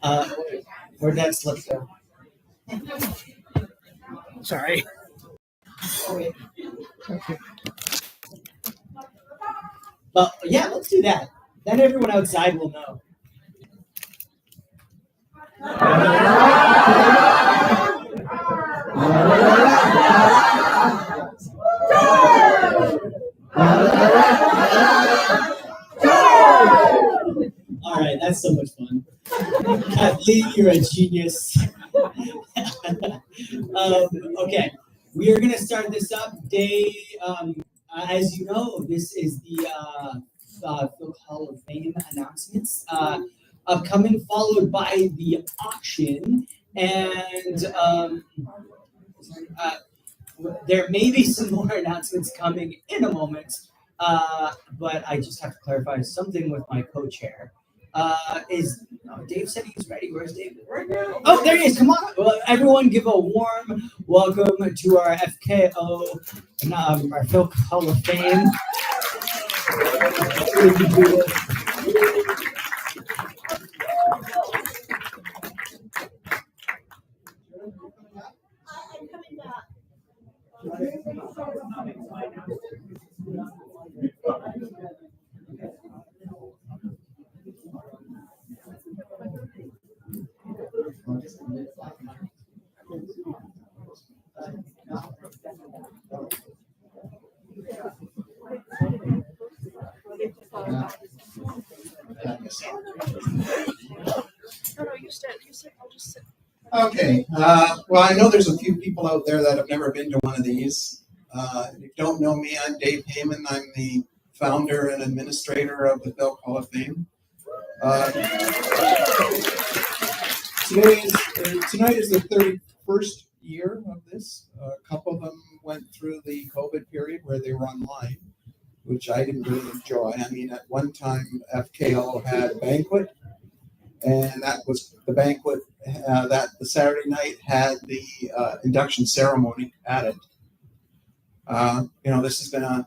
Uh, where'd that slip go? Sorry. But yeah, let's do that. Then everyone outside will know. All right, that's so much fun. Kathleen, you're a genius. Okay, we are going to start this up. As you know, this is the Folk Hall of Fame announcements upcoming, followed by the auction. And uh, there may be some more announcements coming in a moment, but I just have to clarify something with my co-chair. Dave said he's ready. Where's Dave? Oh, there he is. Come on. Well, everyone give a warm welcome to our FKO, our Folk Hall of Fame. I'm coming back. No, you said I'll just sit. Okay, well, I know there's a few people out there that have never been to one of these. If you don't know me, I'm Dave Heyman. I'm the founder and administrator of the Folk Hall of Fame. Tonight is the 31st year of this. A couple of them went through the COVID period where they were online, which I didn't really enjoy. I mean, at one time, FKO had a banquet, and that was the banquet that the Saturday night had the induction ceremony at it. This has been a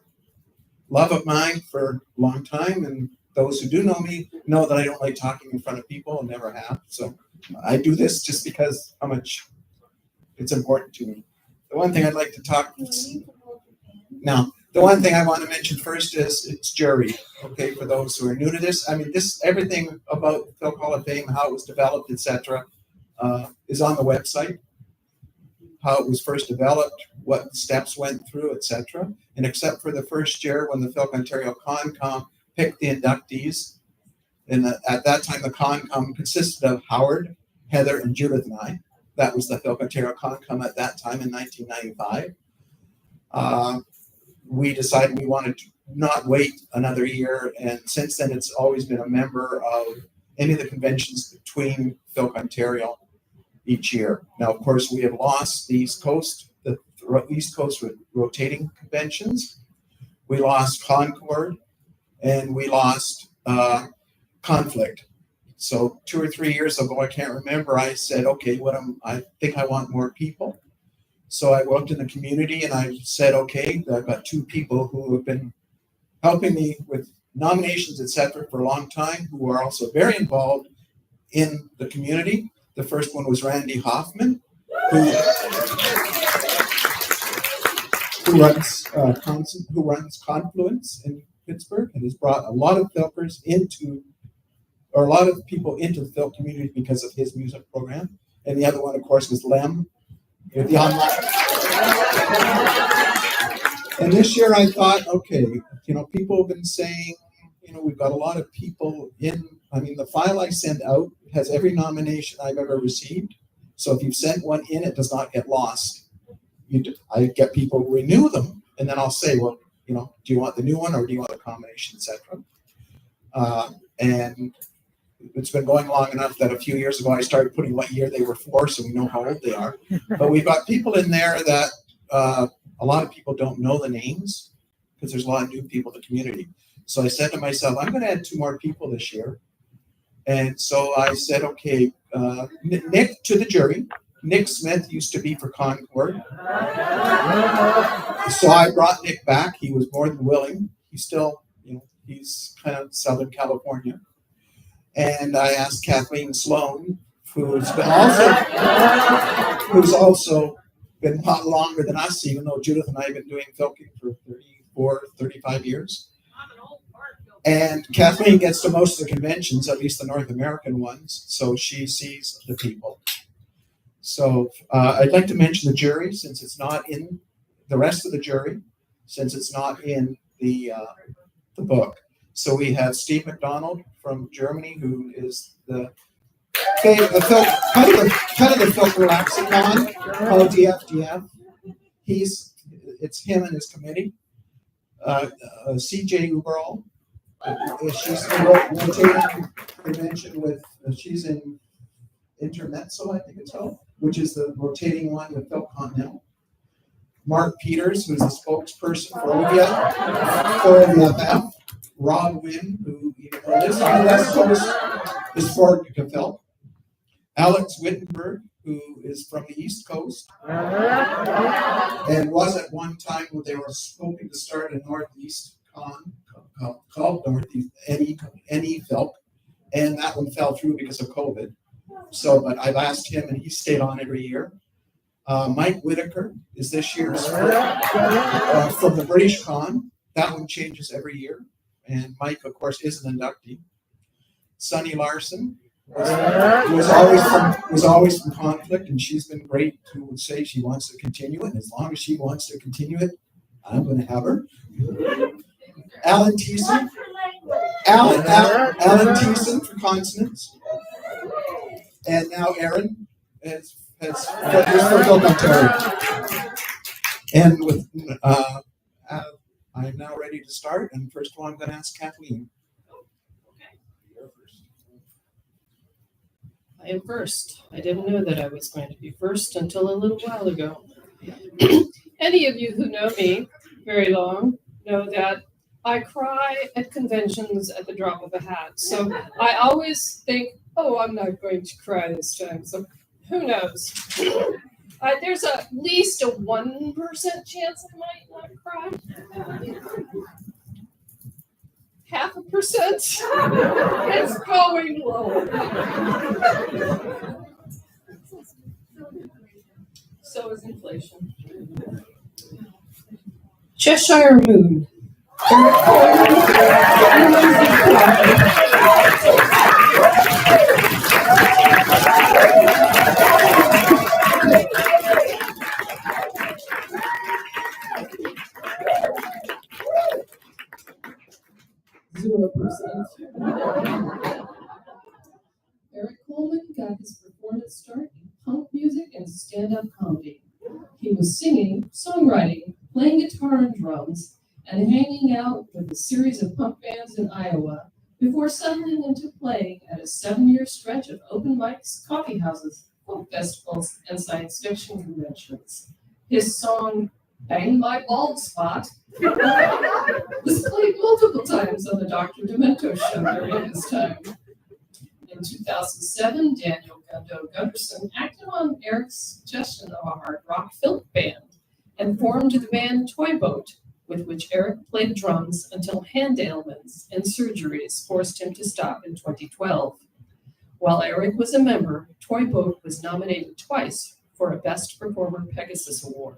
love of mine for a long time, and those who do know me know that I don't like talking in front of people and never have. So I do this just because how much it's important to me. The one thing I'd like to talk now. The one thing I want to mention first is it's jury. Okay, for those who are new to this, I mean, everything about Folk Hall of Fame, how it was developed, etc., is on the website. How it was first developed, what steps went through, etc. And except for the first year when the FilKOntario Concom picked the inductees, and at that time the Concom consisted of Howard, Heather, and Judith and I. That was the FilKOntario Concom at that time in 1995. We decided we wanted to not wait another year, and since then it's always been a member of any of the conventions between FilKOntario each year. Now, of course, we have lost the East Coast rotating conventions. We lost Concord, and we lost Conflict. So 2 or 3 years ago, I can't remember, I said, okay, I think I want more people. So I worked in the community and I said, okay, I've got 2 people who have been helping me with nominations, etc., for a long time, who are also very involved in the community. The first one was Randy Hoffman, who runs Confluence in Pittsburgh and has brought a lot of filkers a lot of people into the Phil community because of his music program. And the other one, of course, was Lem with the online. And this year I thought, okay, people have been saying, we've got a lot of people in. I mean, the file I send out has every nomination I've ever received. So if you've sent one in, it does not get lost. I get people renew them, and then I'll say, well, do you want the new one or do you want a combination, etc. And it's been going long enough that a few years ago I started putting what year they were for, so we know how old they are. But we've got people in there that a lot of people don't know the names because there's a lot of new people in the community. So I said to myself, I'm going to add 2 more people this year. And so I said, okay, Nick to the jury. Nick Smith used to be for Concord. So I brought Nick back. He was more than willing. He's still, he's kind of Southern California. And I asked Kathleen Sloan, who's also been a lot longer than us, even though Judith and I have been doing filking for 34, 35 years. And Kathleen gets to most of the conventions, at least the North American ones, so she sees the people. So I'd like to mention the jury, since it's not in the rest of the jury, since it's not in the book. So we have Steve McDonald from Germany, who is the kind of the filter lexicon called DFDF. It's him and his committee. CJ Uberall, she's in a rotating convention with. She's in Intermezzo, I think it's called, which is the rotating one with FilKOntario. Mark Peters, who's the spokesperson for OVFF. Rob Wynn, who lives on the West Coast, is for Phil. Alex Wittenberg, who is from the East Coast, and was at one time when they were hoping to start a Northeast con called Northeast NE Phil, and that one fell through because of COVID. So, but I've asked him, and he stayed on every year. Mike Whitaker is this year's from the British Con. That one changes every year. And Mike, of course, is an inductee. Sonny Larson was always from Conflict, and she's been great to say she wants to continue it. As long as she wants to continue it, I'm going to have her. Alan Thiessen. Alan Thiessen for Consonants. And now Aaron is for FilKOntario. And with I'm now ready to start, and first of all, I'm going to ask Kathleen. I am first. I didn't know that I was going to be first until a little while ago. Any of you who know me very long know that I cry at conventions at the drop of a hat. So I always think, oh, I'm not going to cry this time. So who knows? There's at least a 1% chance I might not cry. 0.5%. It's going low. So is inflation. Cheshire Moon. 0%. Eric Coleman got his performance start in punk music and stand-up comedy. He was singing, songwriting, playing guitar and drums, and hanging out with a series of punk bands in Iowa before settling into playing at a 7-year stretch of open mics, coffee houses, folk festivals, and science fiction conventions. His song, Bang My Bald Spot, was played multiple times on the Dr. Demento show during his time. In 2007, Daniel Gunderson acted on Eric's suggestion of a hard rock folk band and formed the band Toy Boat, with which Eric played drums until hand ailments and surgeries forced him to stop in 2012. While Eric was a member, Toy Boat was nominated twice for a Best Performer Pegasus Award.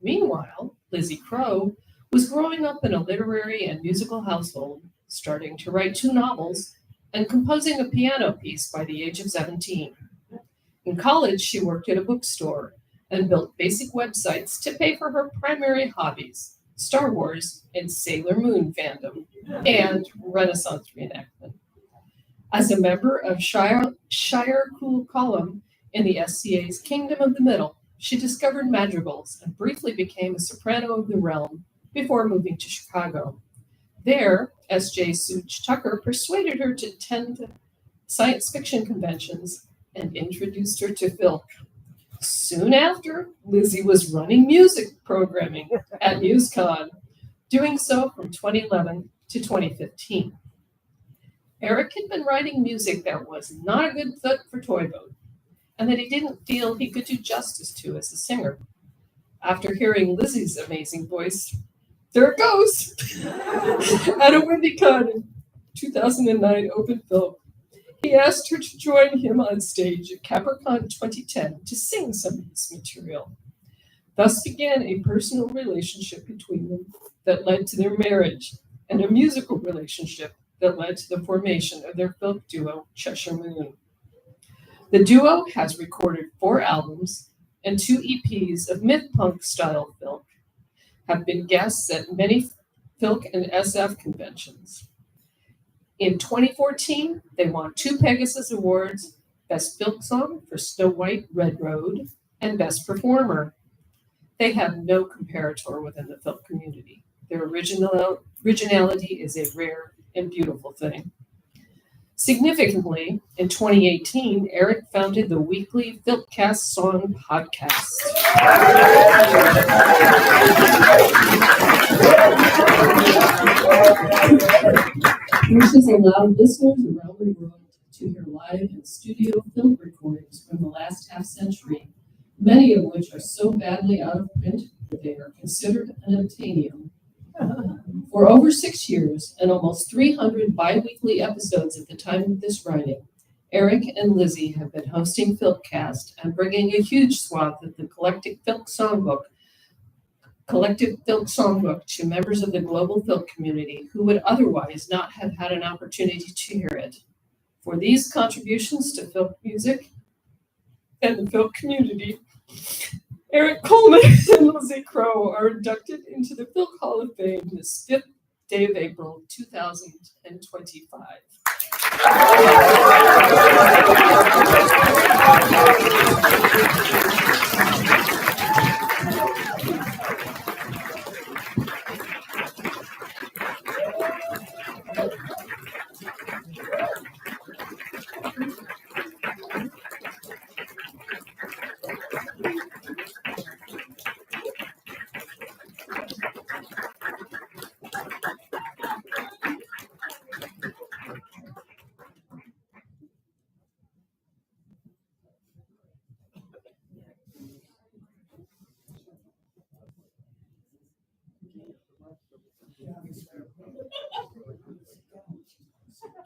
Meanwhile, Lizzie Crowe was growing up in a literary and musical household, starting to write 2 novels and composing a piano piece by the age of 17. In college, she worked at a bookstore and built basic websites to pay for her primary hobbies, Star Wars and Sailor Moon fandom, and Renaissance reenactment. As a member of Shire Cool Column in the SCA's Kingdom of the Middle, she discovered madrigals and briefly became a soprano of the realm before moving to Chicago. There, S.J. Suge Tucker persuaded her to attend science fiction conventions and introduced her to Filk. Soon after, Lizzie was running music programming at MuseCon, doing so from 2011 to 2015. Eric had been writing music that was not a good fit for Toy Boat, and that he didn't feel he could do justice to as a singer. After hearing Lizzie's amazing voice, there it goes! At a WindyCon in 2009 Open Film, He asked her to join him on stage at CapriCon 2010 to sing some of this material. Thus began a personal relationship between them that led to their marriage, and a musical relationship that led to the formation of their folk duo, Cheshire Moon. The duo has recorded 4 albums and 2 EPs of myth-punk style filk, have been guests at many filk and SF conventions. In 2014, they won 2 Pegasus Awards, Best Filk Song for Snow White Red Road, and Best Performer. They have no comparator within the filk community. Their originality is a rare and beautiful thing. Significantly, in 2018, Eric founded the weekly FilKcast Song podcast. Which has allowed listeners around the world to hear live and studio film recordings from the last half century, many of which are so badly out of print that they are considered an obtainium. For over 6 years and almost 300 bi-weekly episodes at the time of this writing, Eric and Lizzie have been hosting FilKcast and bringing a huge swath of the collective filk songbook to members of the global filk community who would otherwise not have had an opportunity to hear it. For these contributions to filk music and the filk community, Eric Coleman and Lizzie Crow are inducted into the Filk Hall of Fame this 5th day of April, 2025.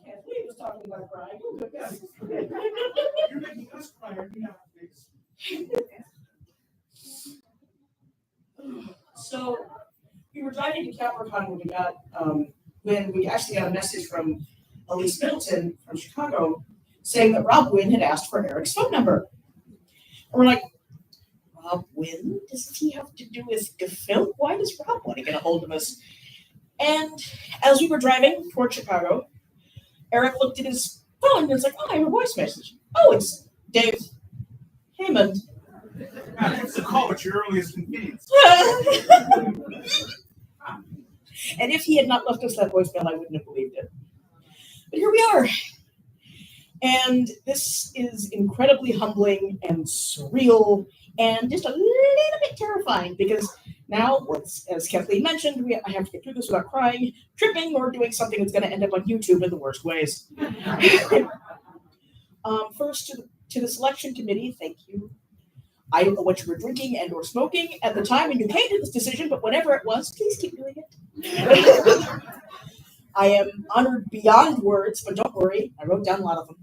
Kathleen was talking about crying. You're making us cry, you're not So we were driving to CapriCon when we actually got a message from Elise Middleton from Chicago saying that Rob Wynn had asked for Eric's phone number. And we're like, Rob Wynn? Does he have to do with gefilt? Why does Rob want to get a hold of us? And as we were driving toward Chicago, Eric looked at his phone and was like, oh, I have a voice message. Oh, it's Dave Hammond. It's the call at your earliest convenience. And if he had not left us that voicemail, I wouldn't have believed it. But here we are. And this is incredibly humbling and surreal and just a little bit terrifying because now, as Kathleen mentioned, I have to get through this without crying, tripping, or doing something that's going to end up on YouTube in the worst ways. First, to the selection committee, thank you. I don't know what you were drinking and or smoking at the time when you came to this decision, but whatever it was, please keep doing it. I am honored beyond words, but don't worry, I wrote down a lot of them.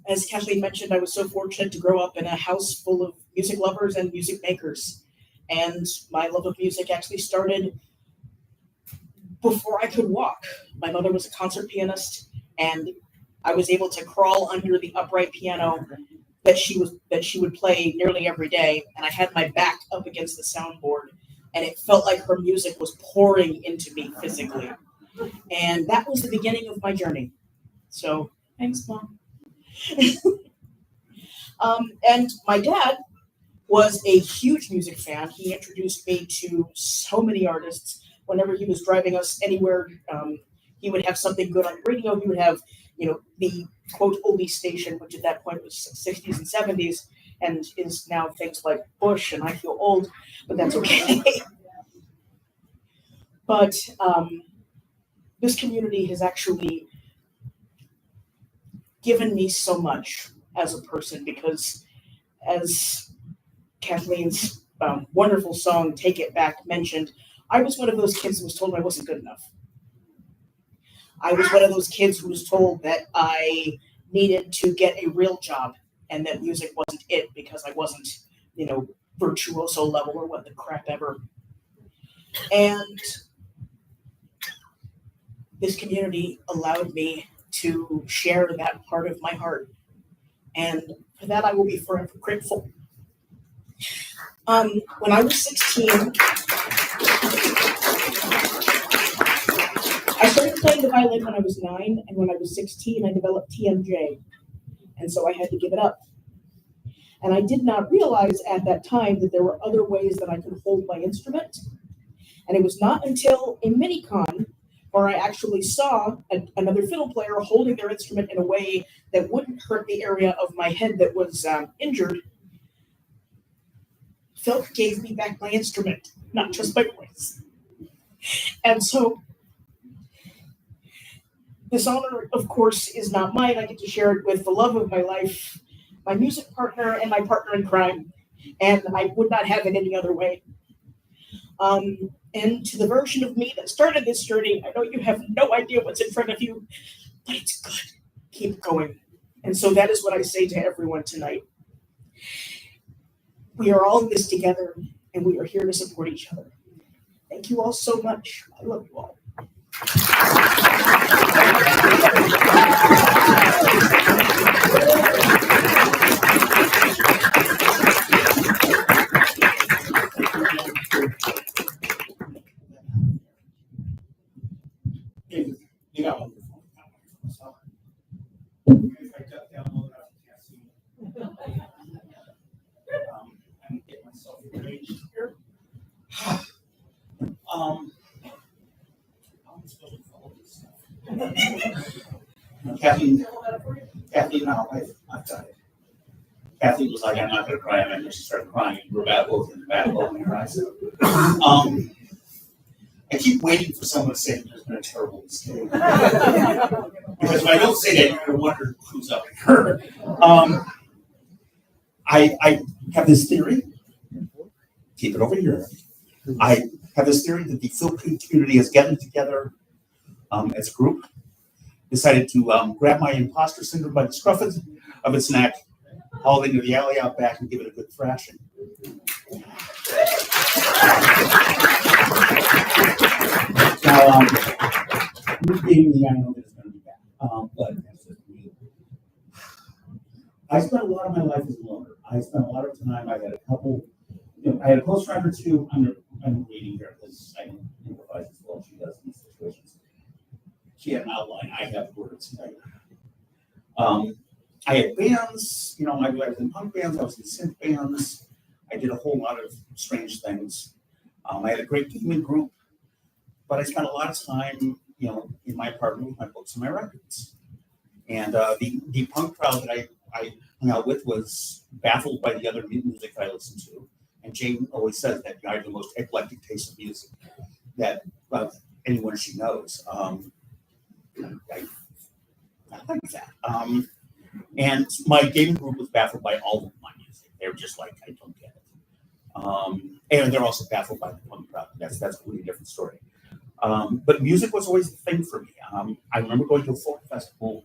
As Kathleen mentioned, I was so fortunate to grow up in a house full of music lovers and music makers. And my love of music actually started before I could walk. My mother was a concert pianist, and I was able to crawl under the upright piano that she would play nearly every day. And I had my back up against the soundboard, and it felt like her music was pouring into me physically. And that was the beginning of my journey. So thanks, Mom. And my dad was a huge music fan. He introduced me to so many artists. Whenever he was driving us anywhere, he would have something good on the radio. He would have, the quote oldie station, which at that point was 60s and 70s, and is now things like Bush, and I feel old, but that's okay. But this community has actually given me so much as a person because, as Kathleen's wonderful song "Take It Back" mentioned, I was one of those kids who was told I wasn't good enough. I was one of those kids who was told that I needed to get a real job and that music wasn't it because I wasn't, virtuoso level or what the crap ever. And this community allowed me to share that part of my heart. And for that, I will be forever grateful. When I was 16, I started playing the violin when I was 9, and when I was 16, I developed TMJ, and so I had to give it up. And I did not realize at that time that there were other ways that I could hold my instrument. And it was not until a mini-con where I actually saw another fiddle player holding their instrument in a way that wouldn't hurt the area of my head that was injured. Phil gave me back my instrument, not just my voice. And so this honor, of course, is not mine. I get to share it with the love of my life, my music partner, and my partner in crime. And I would not have it any other way. And to the version of me that started this journey, I know you have no idea what's in front of you, but it's good. Keep going. And so that is what I say to everyone tonight. We are all in this together, and we are here to support each other. Thank you all so much. I love you all. You got one. If I download that, I can't see it. I'm getting myself arranged here. I'm supposed to follow this stuff. Kathy, no, I've got it. Kathy was like, I'm not going to cry. And then she started crying. And we're both in the bad in her eyes. I keep waiting for someone to say there's been a terrible mistake. Because if I don't say that, you're going to wonder who's up in her. I have this theory. Keep it over here. I have this theory that the FilKONtario community has gathered together as a group, decided to grab my imposter syndrome by the scruff of its neck, haul it into the alley out back, and give it a good thrashing. Now, me being me, I know that it's going to be bad, but that's just me. I spent a lot of my life as a loner. I spent a lot of time. I had a couple. I had a close friend or two. I'm reading here because I don't improvise as well as she does in these situations. She had an outline. I have words. I had bands. I was in punk bands. I was in synth bands. I did a whole lot of strange things. I had a great gaming group, but I spent a lot of time, in my apartment with my books and my records. And the punk crowd that I hung out with was baffled by the other music that I listened to. And Jane always says that I have the most eclectic taste of music that anyone she knows. I like that. And my gaming group was baffled by all of my music. They were just like, I don't get it. And they're also baffled by the punk crowd. That's a really different story. But music was always the thing for me. I remember going to a folk festival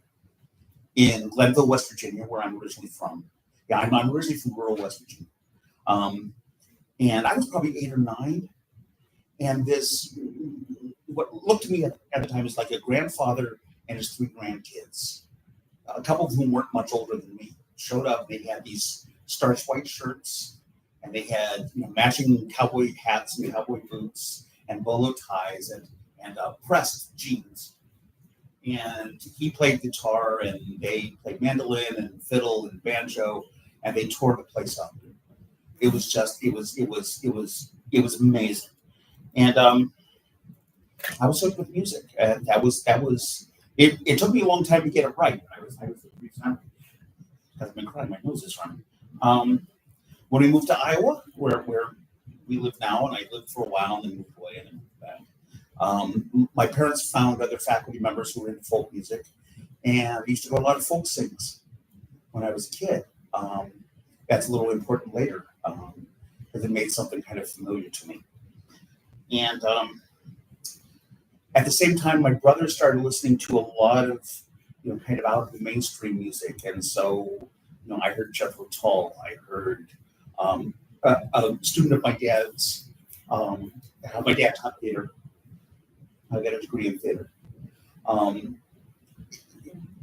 in Glenville, West Virginia, where I'm originally from. Yeah, I'm originally from rural West Virginia. And I was probably 8 or 9. And this, what looked to me at the time was like a grandfather and his 3 grandkids, a couple of whom weren't much older than me, showed up. They had these starched white shirts, and they had matching cowboy hats and cowboy boots and bolo ties and pressed jeans. And he played guitar, and they played mandolin and fiddle and banjo, and they tore the place up. It was amazing. And I was hooked with music, and that was it took me a long time to get it right. I was because I've been crying, my nose is running. When we moved to Iowa, where we live now, and I lived for a while and then moved away and then moved back. My parents found other faculty members who were into folk music, and I used to go to a lot of folk sings when I was a kid. That's a little important later, because it made something kind of familiar to me. And At the same time, my brother started listening to a lot of, kind of out of the mainstream music. And so, I heard Jethro Tull. I heard a student of my dad's, my dad taught theater. I got a degree in theater.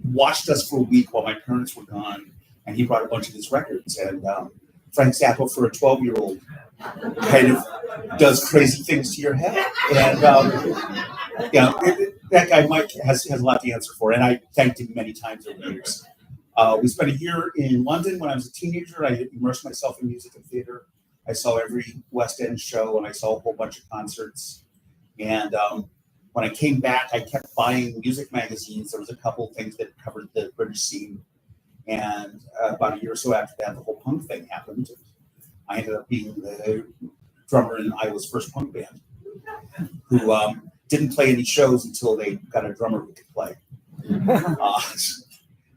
Watched us for a week while my parents were gone, and he brought a bunch of his records. And Frank Zappa, for a 12-year-old, kind of does crazy things to your head. And that guy Mike has a lot to answer for, and I thanked him many times over the years. We spent a year in London when I was a teenager. I immersed myself in music and theater. I saw every West End show, and I saw a whole bunch of concerts. And when I came back, I kept buying music magazines. There was a couple of things that covered the British scene. And about a year or so after that, the whole punk thing happened. I ended up being the drummer in Iowa's first punk band, who didn't play any shows until they got a drummer who could play.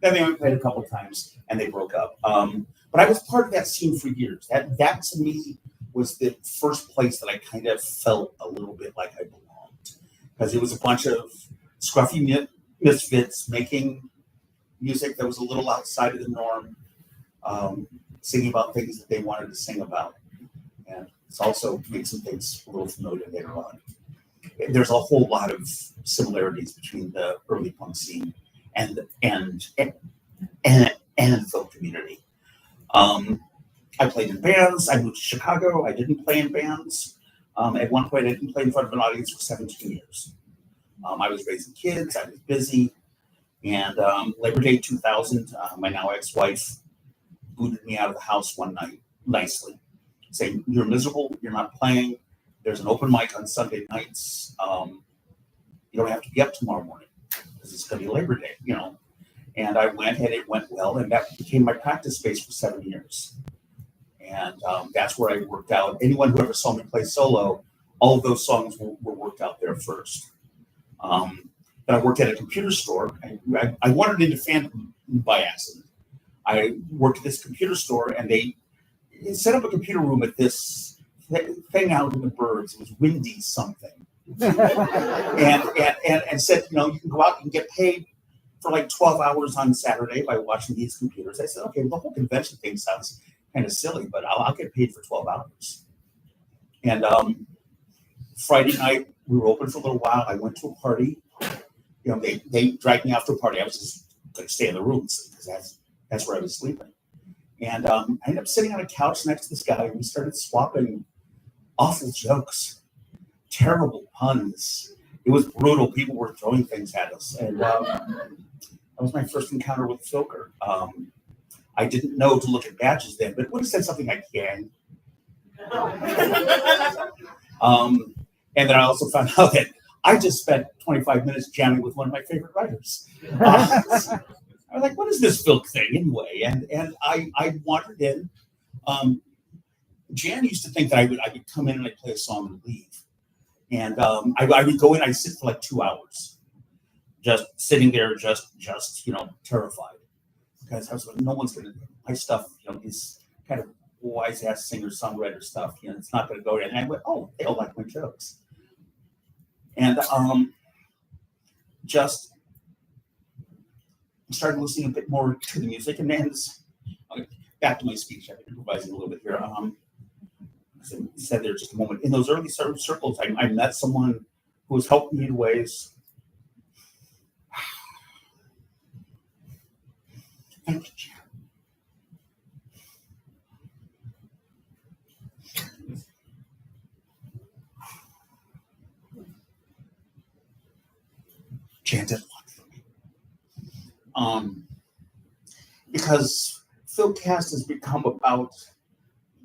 Then they only played a couple times, and they broke up. But I was part of that scene for years. That to me was the first place that I kind of felt a little bit like I belonged, because it was a bunch of scruffy misfits making music that was a little outside of the norm, singing about things that they wanted to sing about. And it's also made some things a little familiar later on. There's a whole lot of similarities between the early punk scene and the folk community. I played in bands. I moved to Chicago. I didn't play in bands. At one point, I didn't play in front of an audience for 17 years. I was raising kids. I was busy. And Labor Day 2000, my now ex-wife booted me out of the house one night, nicely, saying, "You're miserable. You're not playing. There's an open mic on Sunday nights. You don't have to be up tomorrow morning because it's going to be Labor Day, And I went, and it went well, and that became my practice space for 7 years. And that's where I worked out. Anyone who ever saw me play solo, all of those songs were worked out there first. Then I worked at a computer store. I wandered into fandom by accident. I worked at this computer store, and they set up a computer room at this thing out in the burbs. It was Windy something. and said, you can go out and get paid for like 12 hours on Saturday by watching these computers. I said, okay, well, the whole convention thing sounds kind of silly, but I'll get paid for 12 hours. And Friday night, we were open for a little while. I went to a party. They dragged me out to a party. I was just going to stay in the room because that's where I was sleeping. And I ended up sitting on a couch next to this guy, and we started swapping awful jokes, terrible puns. It was brutal. People were throwing things at us. And that was my first encounter with Filker. I didn't know to look at badges then, but it would have said something like "gang." And then I also found out that I just spent 25 minutes jamming with one of my favorite writers. I was like, what is this Filk thing anyway? And I wandered in. Jan used to think that I would come in and I'd play a song and leave. And I would go in, I'd sit for like 2 hours, just sitting there, just terrified. Because I was like, no one's going to, my stuff, is kind of wise ass singer songwriter stuff. It's not going to go there. And I went, oh, they don't like my jokes. And just started listening a bit more to the music. And then back to my speech, I've been improvising a little bit here. As I said there just a moment, in those early circles, I met someone who was helping me in ways. Thank you, Jan. Jan did a lot for me. Because FilCast has become about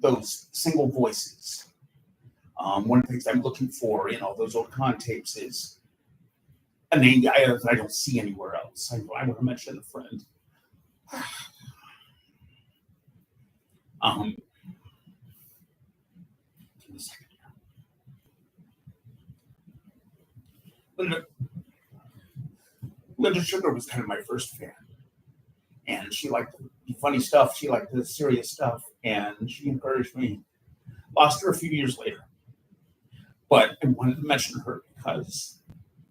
those single voices. One of the things I'm looking for in all those old con tapes is a name that I don't see anywhere else. I want to mention a friend. Give me a second here. Linda Sugar was kind of my first fan. And she liked the funny stuff. She liked the serious stuff. And she encouraged me. Lost her a few years later. But I wanted to mention her because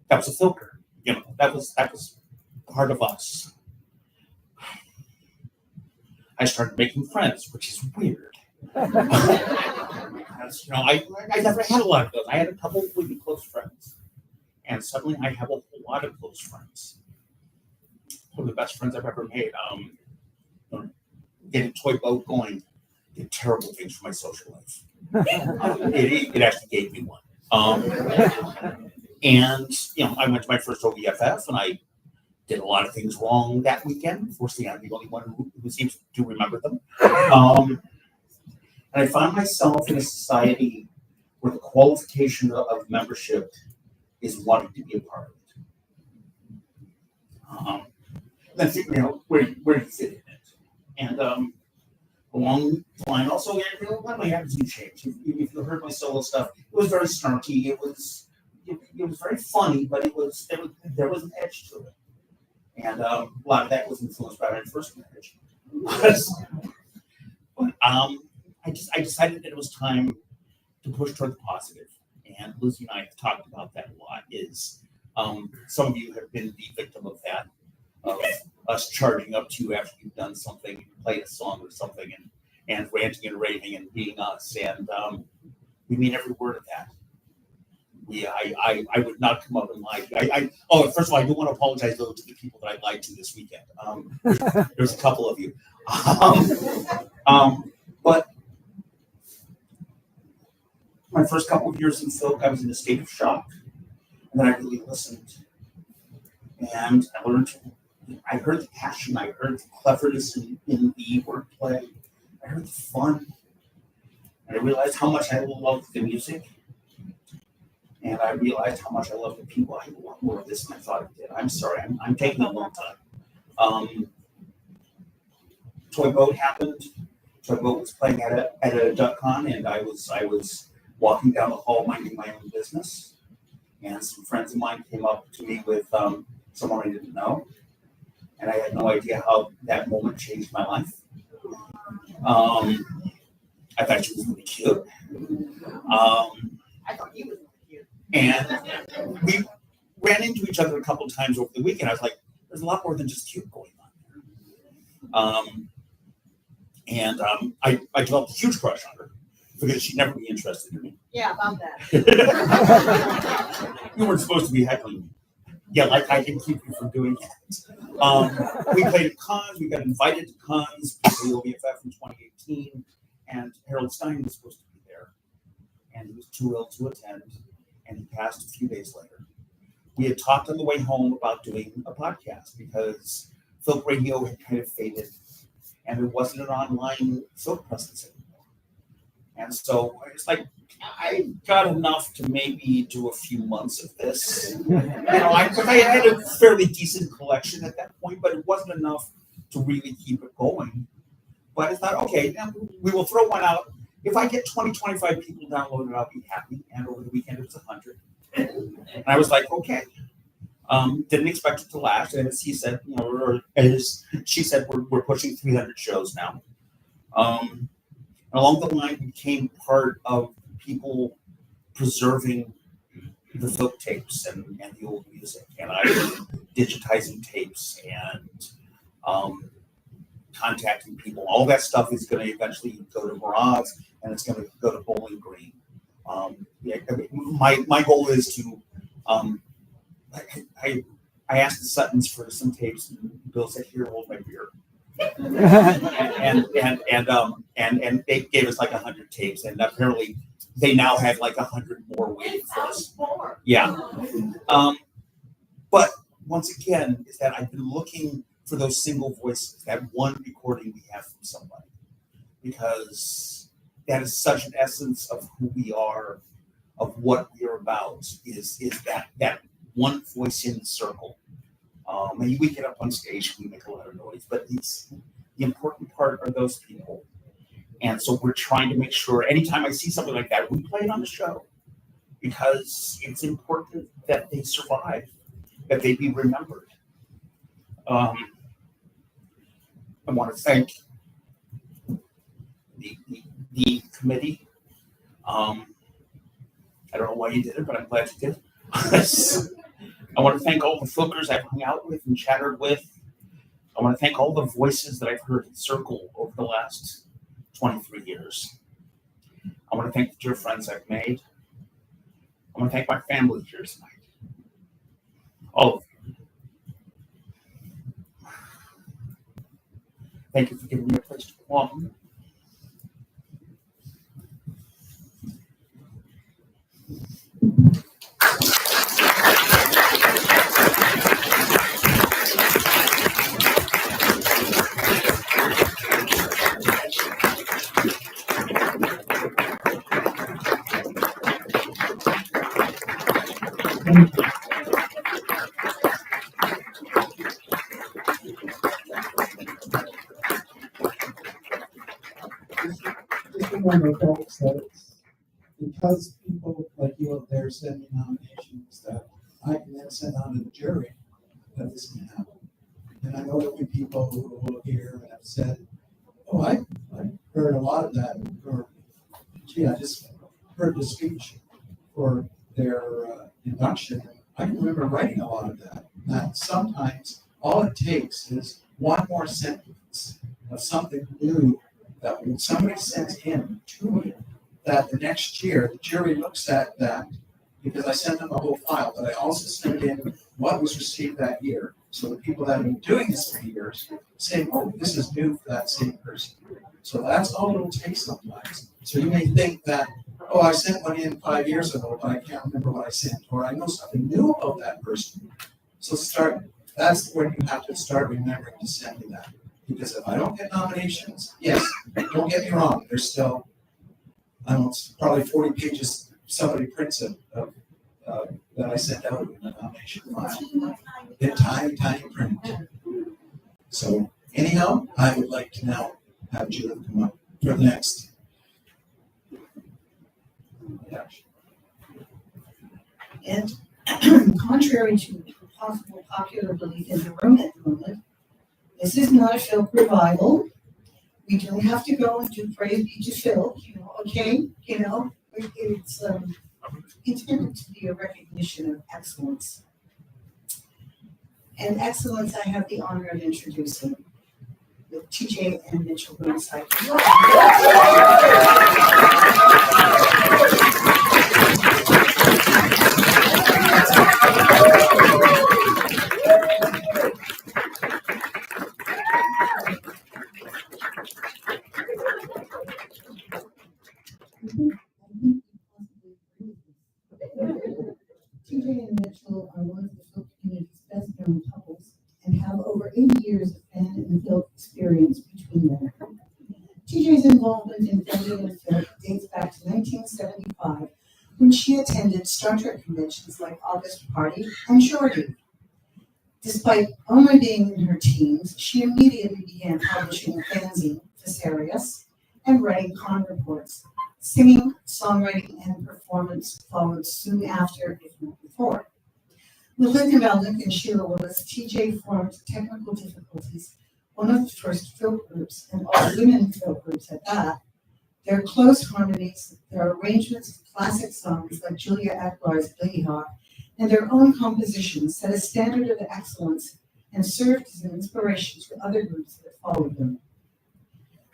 that was a filter. That was part of us. I started making friends, which is weird. Because, I never had a lot of those. I had a couple of really close friends, and suddenly I have a whole lot of close friends. One of the best friends I've ever made. Getting Toy Boat going did terrible things for my social life. It actually gave me one. And I went to my first OEFF, and I did a lot of things wrong that weekend. Fortunately, I'm the only one who seems to remember them. And I found myself in a society where the qualification of membership is wanting to be a part of it. Then figuring out where you fit in it. And along the line, also, a lot of my attitude changed. If you heard my solo stuff, it was very snarky. It was very funny, but there was an edge to it. And a lot of that was influenced by my first marriage. But I decided that it was time to push toward the positive. And Lizzie and I have talked about that a lot. Some of you have been the victim of that, of us charging up to you after you've done something, played a song or something, and ranting and raving and being us. And we mean every word of that. I would not come up and lie. First of all, I do want to apologize though to the people that I lied to this weekend. There's a couple of you. But my first couple of years in Philk, I was in a state of shock, and then I really listened, and I learned. I heard the passion. I heard the cleverness in the wordplay. I heard the fun, and I realized how much I loved the music. And I realized how much I love the people. I want more of this than I thought I did. I'm sorry, I'm taking a long time. Toy Boat happened. Toy Boat was playing at a DuckCon, and I was walking down the hall minding my own business, and some friends of mine came up to me with someone I didn't know, and I had no idea how that moment changed my life. I thought she was really cute. I thought he was cute. And we ran into each other a couple of times over the weekend. I was like, there's a lot more than just cute going on there. I developed a huge crush on her because she'd never be interested in me. Yeah, about that. You weren't supposed to be heckling me. Yeah, like I can keep you from doing that. We played at cons. We got invited to cons, particularly OBFF in 2018, and Harold Stein was supposed to be there, and he was too ill to attend, and he passed a few days later. We had talked on the way home about doing a podcast because Filk Radio had kind of faded, and there wasn't an online Filk presence anymore. And so it's like, I got enough to maybe do a few months of this. I had a fairly decent collection at that point, but it wasn't enough to really keep it going. But I thought, okay, we will throw one out. If I get 20, 25 people download it, I'll be happy. And over the weekend, it was 100. And I was like, okay. Didn't expect it to last. And as he said, or as she said, we're pushing 300 shows now. And along the line, we became part of people preserving the Filk tapes and the old music. And I was digitizing tapes and contacting people. All that stuff is going to eventually go to Mirage, and it's going to go to Bowling Green. My goal is to I asked the Suttons for some tapes, and Bill said, "Here, hold my beer." and they gave us like 100 tapes, and apparently they now have like 100 more waiting for us. Yeah. But once again, is that I've been looking for those single voices, that one recording we have from somebody, because that is such an essence of who we are, of what we are about, is that one voice in the circle. And we get up on stage, we make a lot of noise, but the important part are those people. And so we're trying to make sure anytime I see something like that, we play it on the show, because it's important that they survive, that they be remembered. I want to thank the committee. I don't know why you did it, but I'm glad you did. I want to thank all the Filkers I've hung out with and chattered with. I want to thank all the voices that I've heard in Circle over the last 23 years. I want to thank the dear friends I've made. I want to thank my family here tonight. All of you. Thank you for giving me a place to belong. Just remember, folks, that it's because people like you out there send me nominations that I can then send on to the jury that this can happen. And I know there'll be people who will hear and have said, oh, I heard a lot of that, or gee, I just heard the speech for their induction. I can remember writing a lot of that. That sometimes all it takes is one more sentence of something new that when somebody sends in to me, that the next year the jury looks at that, because I send them a whole file, but I also send in what was received that year. So the people that have been doing this for years saying, oh, this is new for that same person. So that's all it'll take sometimes. So you may think that, oh, I sent one in 5 years ago, but I can't remember what I sent, or I know something new about that person. So that's when you have to start remembering to send me that. Because if I don't get nominations, yes, don't get me wrong, there's still, I don't know, it's probably 40 pages somebody prints it that I sent out in the nomination file. In tiny print. So anyhow, I would like to now have Judith come up for the next. Yeah. And contrary to possible popular belief in the room at the moment, this is not a Philk revival. We don't have to go and do praise be to Philk, okay? It's intended to be a recognition of excellence. And excellence I have the honor of introducing with TJ and Mitchell Burnside. TJ and Mitchell are one of the Philk community's best known couples and have over 80 years of fan and Philk experience between them. TJ's involvement in Bendy and Philk dates back to 1975 when she attended Star Trek conventions like August Party and Shorty. Despite only being in her teens, she immediately began publishing a fanzine, Fisarius, and writing con reports. Singing, songwriting, and performance followed soon after, if not before. With Linda Melnick and Sheila Willis, TJ formed Technical Difficulties, one of the first folk groups, and all-women folk groups at that. Their close harmonies, their arrangements of classic songs like Julia Ackbar's Blingy Hawk, and their own compositions set a standard of excellence and served as an inspiration to other groups that followed them.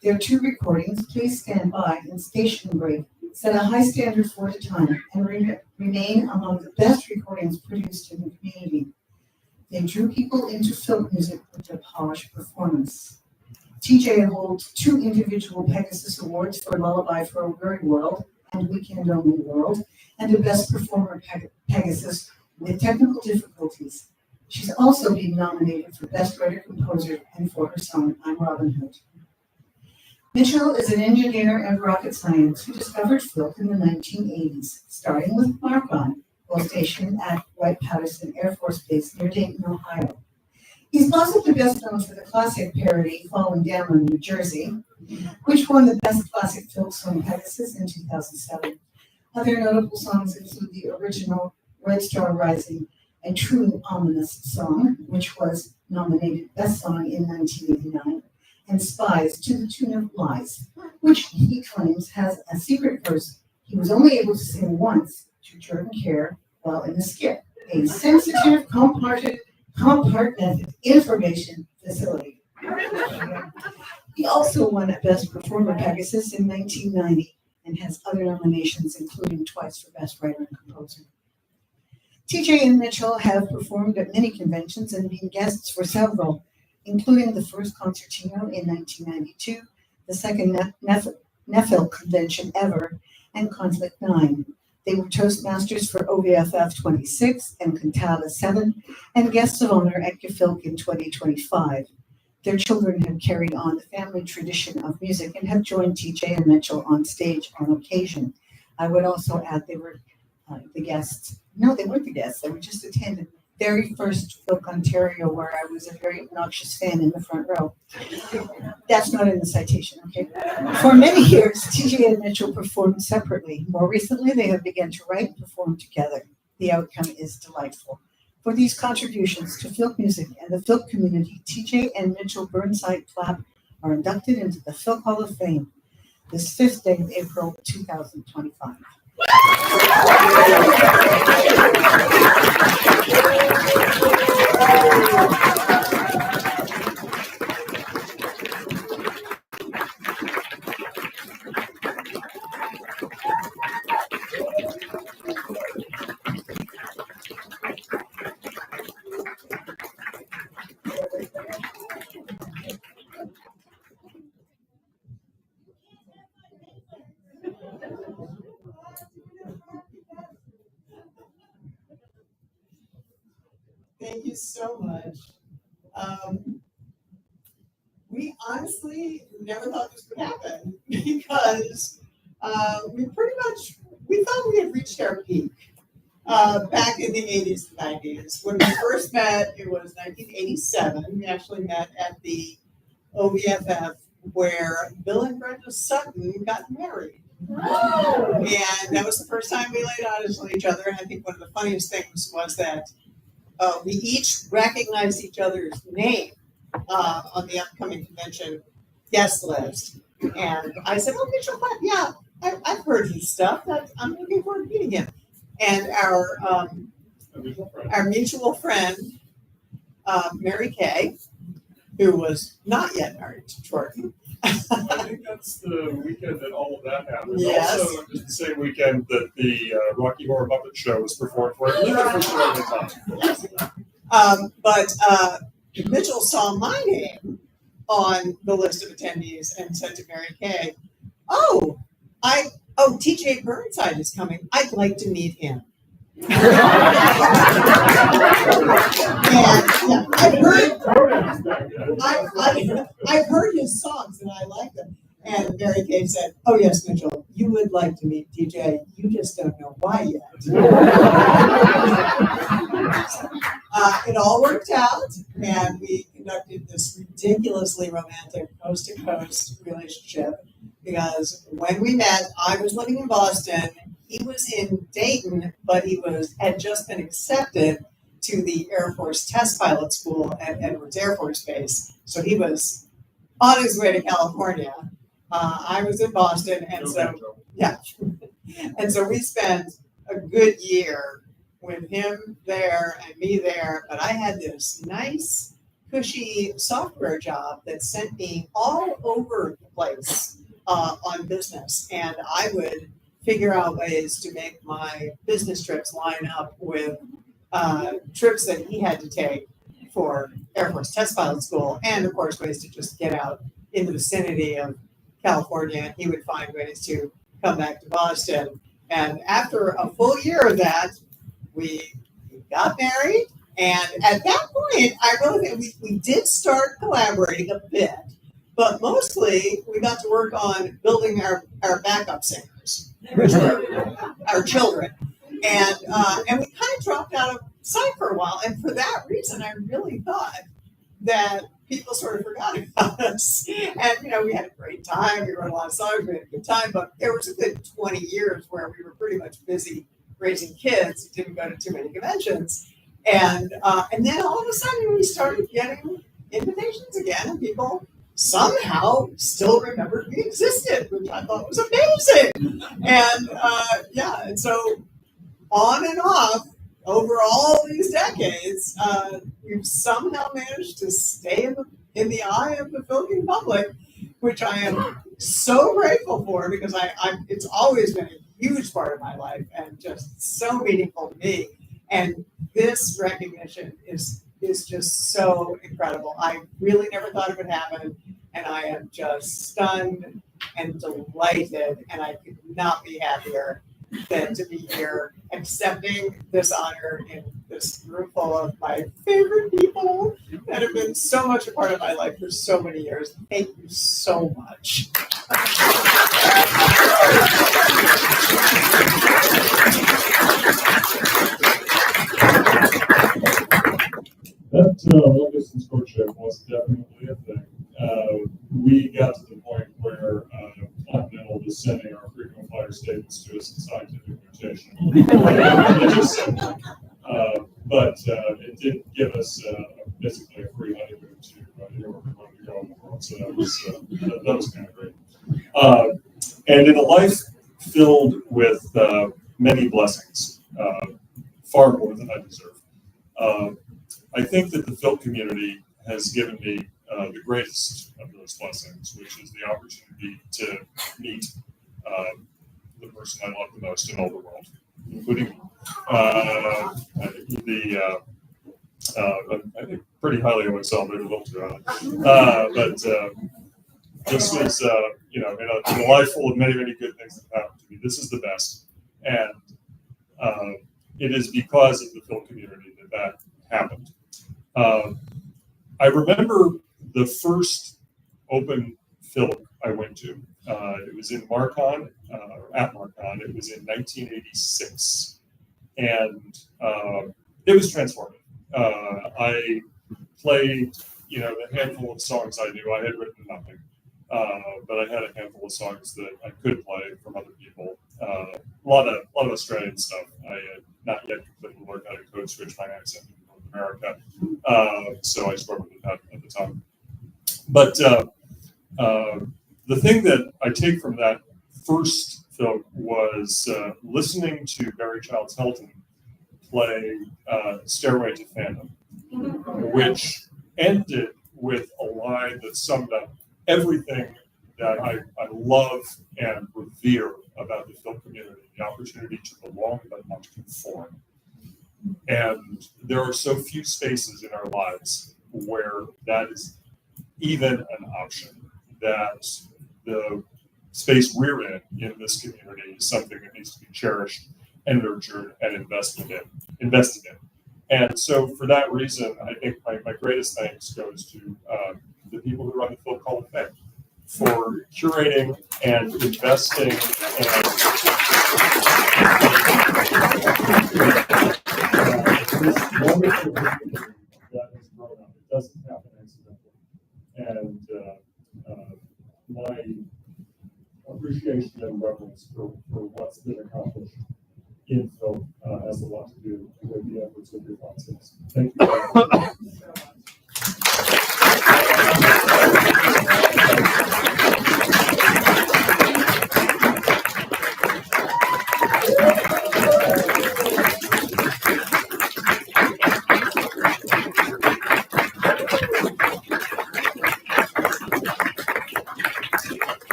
Their two recordings, Please Stand By and Station Break, set a high standard for the time and remain among the best recordings produced in the community. They drew people into folk music with their polished performance. TJ holds 2 individual Pegasus Awards for Lullaby for a Weary World and Weekend Only World, and the Best Performer Pegasus with Technical Difficulties. She's also been nominated for Best Writer-Composer and for her song, I'm Robin Hood. Mitchell is an engineer and rocket science who discovered Philk in the 1980s, starting with Marcon, while stationed at Wright-Patterson Air Force Base near Dayton, Ohio. He's possibly best known for the classic parody Falling Down on New Jersey, which won the Best Classic Philk Song Pegasus in 2007. Other notable songs include the original Red Star Rising, a truly ominous song, which was nominated Best Song in 1989, and Spies to the Tune of Lies, which he claims has a secret verse he was only able to sing once to Jordan Kerr while in a skit. a sensitive compartmented information facility. He also won a Best Performer Pegasus in 1990 and has other nominations, including twice for Best Writer and Composer. TJ and Mitchell have performed at many conventions and been guests for several, including the first concertino in 1992, the second NEFIL convention ever, and Conflict 9. They were Toastmasters for OVFF 26 and Cantata 7, and guests of honor at GEFILC in 2025. Their children have carried on the family tradition of music and have joined TJ and Mitchell on stage on occasion. I would also add they were the guests. No, they weren't the guests. They were just attended very first FilKOntario, where I was a very obnoxious fan in the front row. That's not in the citation, okay? For many years, TJ and Mitchell performed separately. More recently, they have begun to write and perform together. The outcome is delightful. For these contributions to Filk music and the Filk community, TJ and Mitchell Burnside Clapp are inducted into the Filk Hall of Fame this 5th day of April 2025. Thank you so much. We honestly never thought this would happen because we thought we had reached our peak back in the 80s and 90s. When we first met, it was 1987. We actually met at the OVFF where Bill and Brenda Sutton got married. And that was the first time we laid eyes on each other. And I think one of the funniest things was that we each recognized each other's name on the upcoming convention guest list. And I said, "Oh, Mitchell Clapp, yeah, I've heard his stuff. I'm looking forward to meeting him." And our mutual friend, Mary Kay, who was not yet married to Jordan. I think that's the weekend that all of that happened. Yes. Also, just the same weekend that the Rocky Horror Muppet Show was performed for. I believe the first show of the time. But Mitchell saw my name on the list of attendees and said to Mary Kay, TJ Burnside is coming. I'd like to meet him." And yeah, I've heard his songs and I like them. And Mary Kay said, "Oh yes, Mitchell, you would like to meet DJ. You just don't know why yet." It all worked out, and we conducted this ridiculously romantic coast-to-coast relationship because when we met, I was living in Boston. He was in Dayton, but he had just been accepted to the Air Force Test Pilot School at Edwards Air Force Base. So he was on his way to California. I was in Boston, and so we spent a good year with him there and me there. But I had this nice, cushy software job that sent me all over the place on business, and I would figure out ways to make my business trips line up with trips that he had to take for Air Force Test Pilot School, and of course ways to just get out in the vicinity of California. He would find ways to come back to Boston. And after a full year of that, we got married. And at that point, I really think we did start collaborating a bit, but mostly we got to work on building our backup singers, which were our children. And we kind of dropped out of sight for a while. And for that reason, I really thought that people sort of forgot about us. And, we had a great time. We wrote a lot of songs. We had a good time. But there was a good 20 years where we were pretty much busy raising kids. Didn't go to too many conventions. And then all of a sudden we started getting invitations again. And people somehow still remembered we existed, which I thought was amazing. And and so on and off, over all these decades, we've somehow managed to stay in the eye of the filming public, which I am so grateful for, because it's always been a huge part of my life and just so meaningful to me. And this recognition is just so incredible. I really never thought it would happen, and I am just stunned and delighted, and I could not be happier than to be here accepting this honor in this room full of my favorite people that have been so much a part of my life for so many years. Thank you so much. That long distance courtship was definitely a thing. We got to the point where Continental was sending our frequent flyer statements to us in scientific notation. But it did give us basically a free honeymoon to anywhere we wanted to go in the world. So that was kind of great. And in a life filled with many blessings, far more than I deserve. I think that the film community has given me the greatest of those blessings, which is the opportunity to meet the person I love the most in all the world, including I think pretty highly of myself, maybe a little too high. But this was, in a life full of many, many good things that happened to me, this is the best. And it is because of the film community that happened. I remember the first open film I went to. It was in Marcon, at Marcon. It was in 1986, and it was transformative. I played, the handful of songs I knew. I had written nothing, but I had a handful of songs that I could play from other people. A lot of Australian stuff. I had not yet completely learned how to code switch my accent in North America, so I struggled with that at the time. But the thing that I take from that first film was listening to Barry Childs Helton play Stairway to Fandom, which ended with a line that summed up everything that I love and revere about the film community, the opportunity to belong but not to conform. And there are so few spaces in our lives where that is even an option, that the space we're in this community is something that needs to be cherished and nurtured and invested in. And so for that reason, I think my greatest thanks goes to the people who run the Film Hall of Fame for curating and investing and this wonderful community that has grown up. It doesn't happen accidentally. And my appreciation and reverence for what's been accomplished in film has a lot to do with the efforts of your concepts. Thank you very much.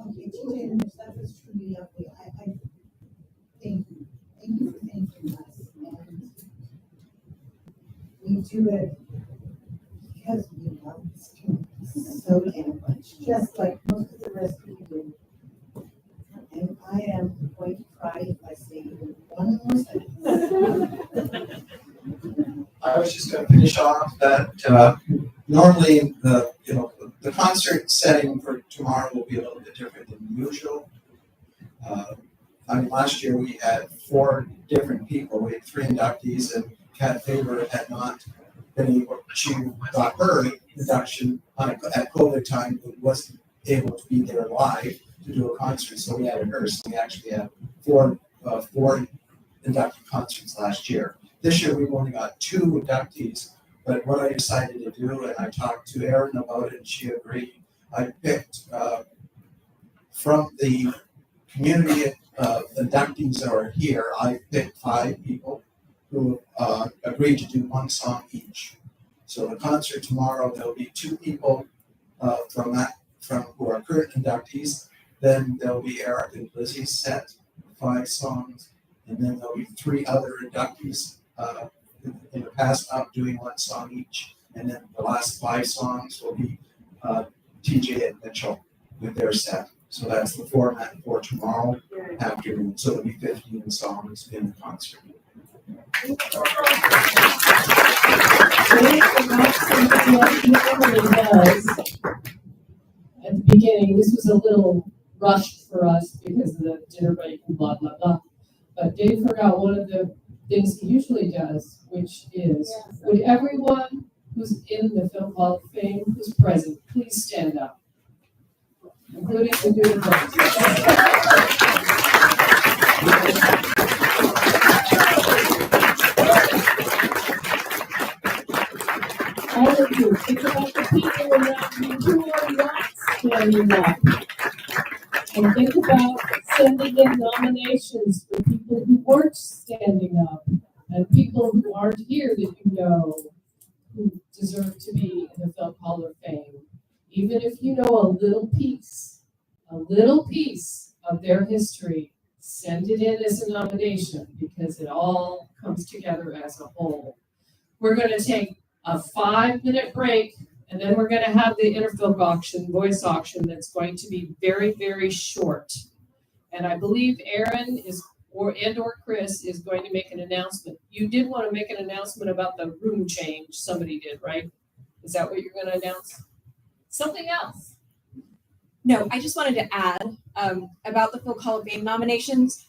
Okay, TJ, that was truly lovely. I thank you. Thank you for thanking us. And we do it because we love this community so damn much, just like most of the rest of you do. And I am going to cry if I say even one more sentence. I was just going to finish off that normally the concert setting for tomorrow will be a little bit different than usual. Last year we had 4 different people. We had 3 inductees, and Kat Faber had not been able. She got her induction at COVID time, but wasn't able to be there live to do a concert, so we added her. So we actually had 4 inductee concerts last year. This year we've only got 2 inductees, but what I decided to do, and I talked to Erin about it, and she agreed, I picked from the community inductees that are here, I picked 5 people who agreed to do 1 song each. So the concert tomorrow, there'll be 2 people from who are current inductees. Then there'll be Eric and Lizzie's set, 5 songs, and then there'll be 3 other inductees in the past up doing 1 song each. And then the last 5 songs will be TJ and Mitchell with their set. So that's the format for tomorrow afternoon. So it'll be 15 songs in the concert. At the beginning, this was a little rushed for us because of the dinner break and blah, blah, blah. But Dave forgot one of the things he usually does, which is, would everyone who's in the Film Hall of Fame, who's present, please stand up, including the new all of you, think about the people around you who are not standing up. And think about sending in nominations for people who weren't standing up and people who aren't here that you know who deserve to be in the Film Hall of Fame. Even if you know a little piece of their history, send it in as a nomination because it all comes together as a whole. We're going to take a 5-minute break, and then we're going to have the Interfilk auction, voice auction, that's going to be very, very short. And I believe Aaron or Chris is going to make an announcement. You did want to make an announcement about the room change. Somebody did, right? Is that what you're going to announce? Something else? No, I just wanted to add about the Folk Hall of Fame nominations.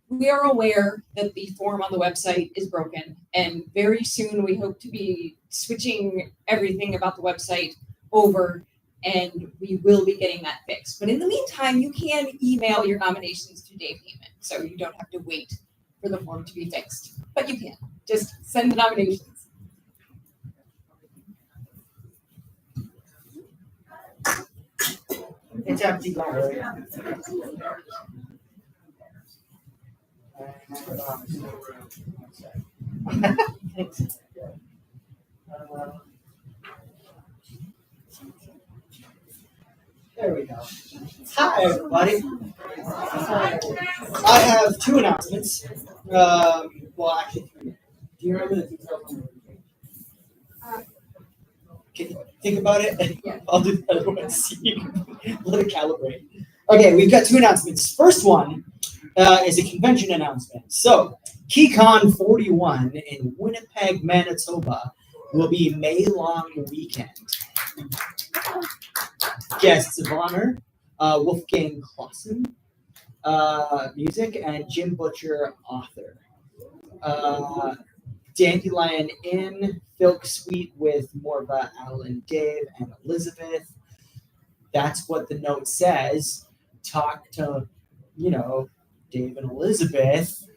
We are aware that the form on the website is broken, and very soon we hope to be switching everything about the website over, and we will be getting that fixed. But in the meantime, you can email your nominations to Dave Heyman, so you don't have to wait for the form to be fixed. But you can. Just send the nominations. It's empty. There we go. Hi, everybody. I have 2 announcements. Well, actually, 3. Do you remember the details? Can you think about it? Yeah. I'll do the other one. See, you can let it calibrate. Okay, we've got 2 announcements. First one is a convention announcement. So, KeyCon 41 in Winnipeg, Manitoba will be May-long weekend. Guests of honor, Wolfgang Clausen, music, and Jim Butcher, author. Dandelion Inn, Filk Suite with Morva, Alan, Dave, and Elizabeth. That's what the note says. Talk to, Dave and Elizabeth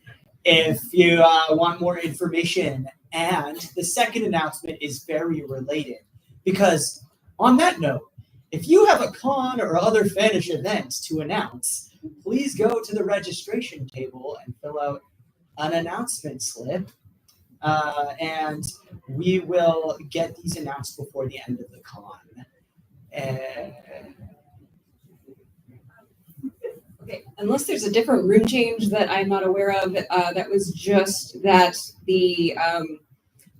if you want more information. And the second announcement is very related because on that note, if you have a con or other fetish event to announce, please go to the registration table and fill out an announcement slip. And we will get these announced before the end of the con. Okay, unless there's a different room change that I'm not aware of, that was just that the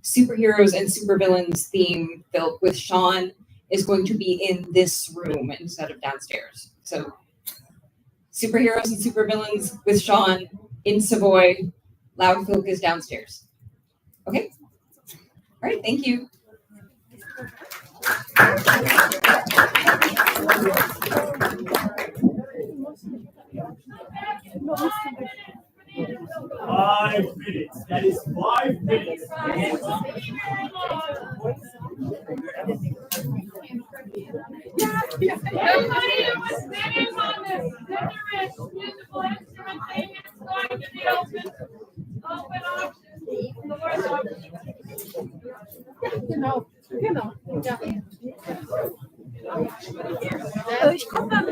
superheroes and supervillains theme built with Sean is going to be in this room instead of downstairs. So superheroes and supervillains with Sean in Savoy, Loud Folk is downstairs. Okay? All right, thank you. Five minutes. That is 5 minutes. Everybody who was sitting on this generous musical instrument thing is going to be open auction. The voice auction. Genau. Ja. Ich komme dann.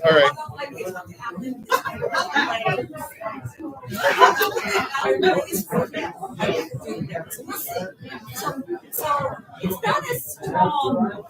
All right. It's not as strong.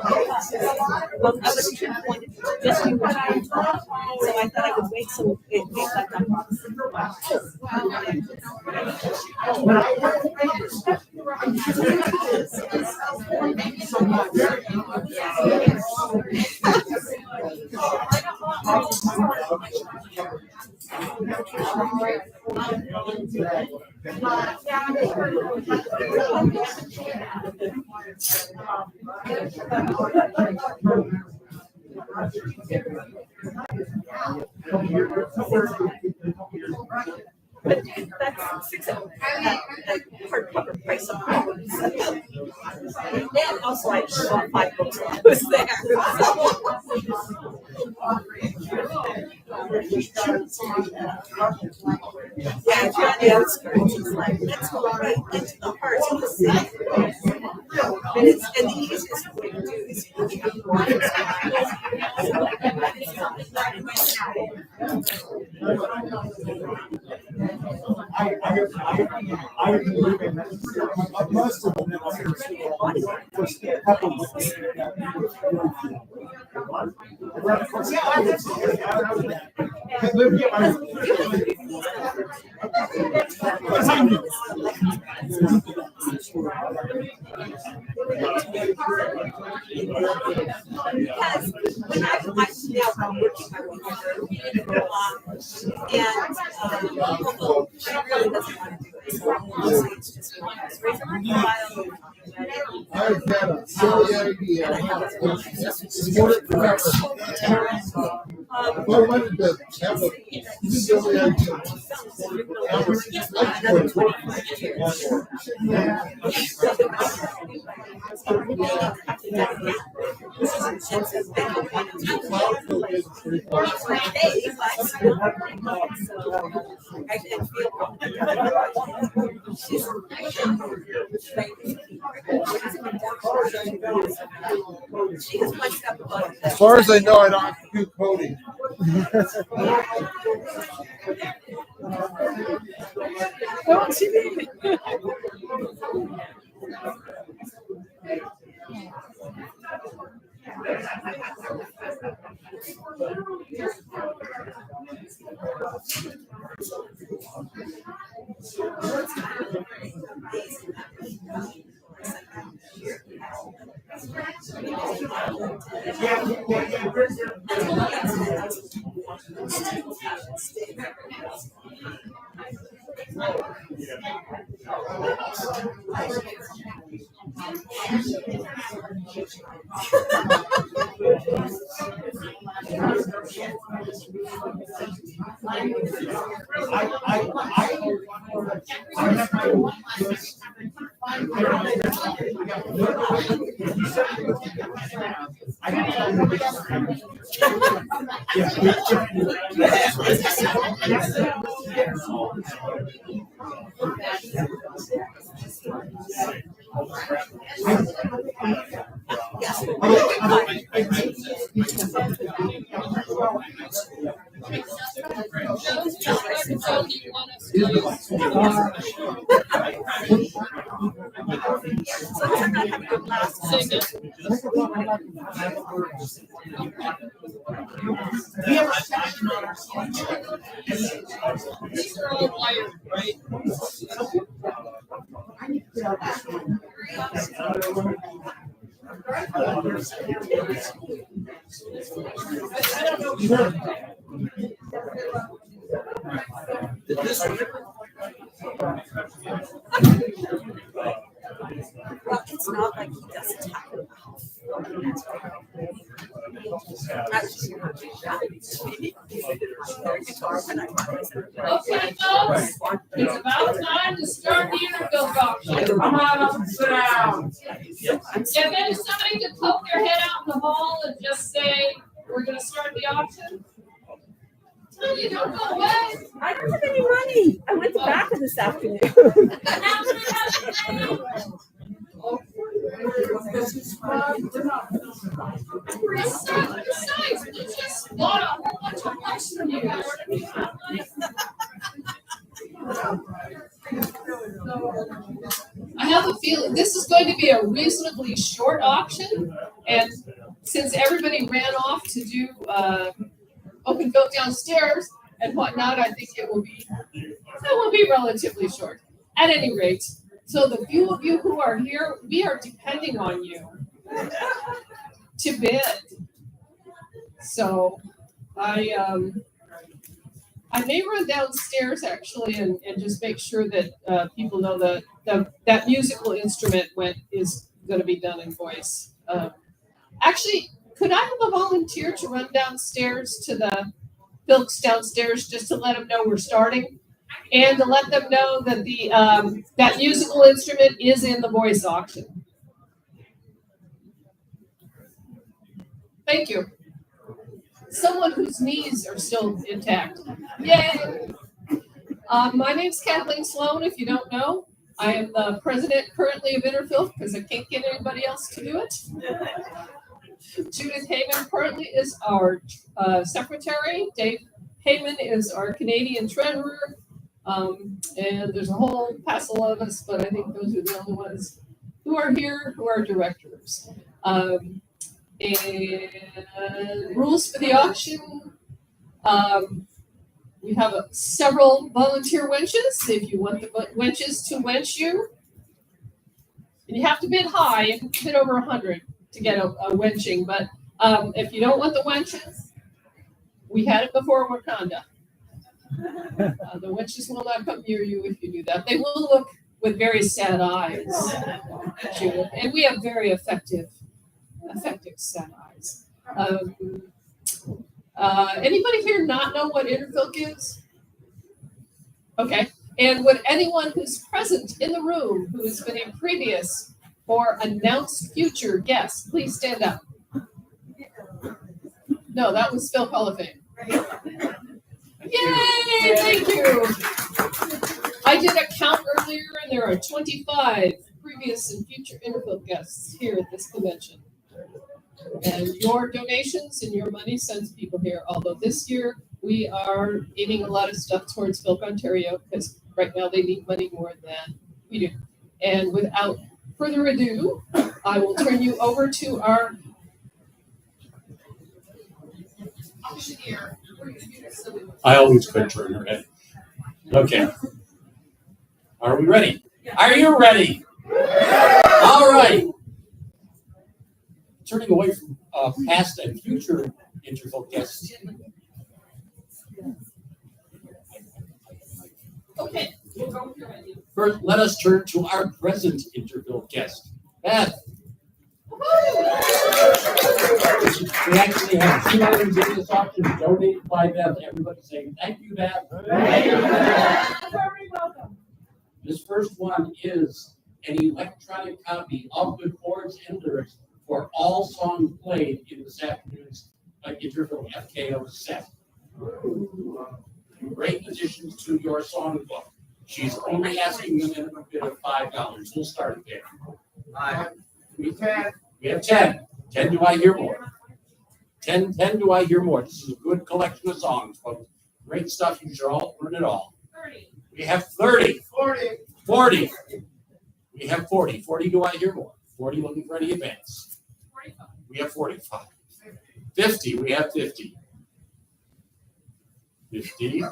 I was disappointed just you so I thought I would wait so it makes that that's hardcover price of and also I bought 5 books while I was there. Yeah, it's on the outskirts. It's like let's go right into the heart of the city. And the easiest way to do is because when I'm now working my way through and although she really doesn't want to do it, so it's just raising my file. I've got a silly idea. Support it forever. I wanted to have a silly idea. This is intensive. I don't want to do it. For a day, but so I feel she's she is one step above. As far as I know, I don't have to do coding. These are all wired, right? Well, it's not like he doesn't have a mouth. Their guitar when I bought this. Okay, folks, it's about time to start the interview auction. Come on up and sit down. Get maybe somebody to poke their head out in the hall and just say, we're gonna start the auction. Tell you, don't go away. I don't have any money. I went to back this afternoon. Besides, we just bought a whole bunch of books from you guys. I have a feeling this is going to be a reasonably short auction, and since everybody ran off to do open vote downstairs and whatnot, I think it will be relatively short. At any rate, so the few of you who are here, we are depending on you to bid. So I may run downstairs actually and just make sure that people know that that musical instrument is going to be done in voice. Actually, could I have a volunteer to run downstairs to the FilKs downstairs just to let them know we're starting, and to let them know that the that musical instrument is in the voice auction. Thank you. Someone whose knees are still intact. Yay! My name's Kathleen Sloan, if you don't know. I am the president currently of Interfilk because I can't get anybody else to do it. Judith Heyman currently is our secretary. Dave Heyman is our Canadian treasurer. And there's a whole passel of us, but I think those are the only ones who are here who are directors. And rules for the auction. We have several volunteer wenches. If you want the wenches to wench you, and you have to bid high, you have to bid over 100 to get a wenching. But if you don't want the wenches, we had it before Wakanda. The wenches will not come near you if you do that. They will look with very sad eyes at you, and we have very effective sad eyes. Anybody here not know what Interfilk is? Okay. And would anyone who's present in the room who has been a previous or announced future guest please stand up? No, that was Phil Hall of Fame. Yay! Thank you. I did a count earlier, and there are 25 previous and future Interfield guests here at this convention. And your donations and your money sends people here. Although this year we are giving a lot of stuff towards FilKOntario because right now they need money more than we do. And without further ado, I will turn you over to our auctioneer. I always could turn her head. Okay. Are we ready? Are you ready? All right. Turning away from past and future Interfield guests. Okay. First, let us turn to our present Interfield guest, Beth. We actually have 2 items in this auction donated by Beth. Everybody saying thank you, Beth. Thank you, Beth. Very welcome. This first one is an electronic copy of the chords and lyrics for all songs played in this afternoon's Interfield FKO set. Great additions to your songbook. She's only asking a minimum bid of $5. We'll start there. We have 10. 10, do I hear more? 10, do I hear more? This is a good collection of songs, folks. Great stuff. You should all learn it all. 30. We have 30. 40. We have 40. 40, do I hear more? 40 looking for any advance. 45. We have 45. 50, we have 50. 50.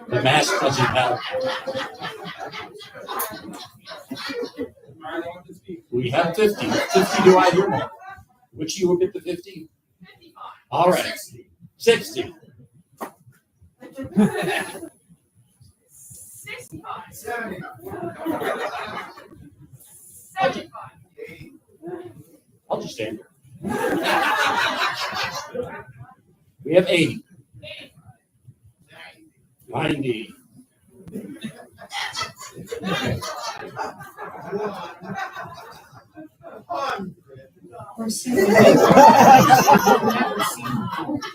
The mask doesn't help. We have 50. 50, do I hear more? Which you will get the 50? 55. All right. 60. 65. 75. 75. I'll just stand here. We have 80. 90. 100.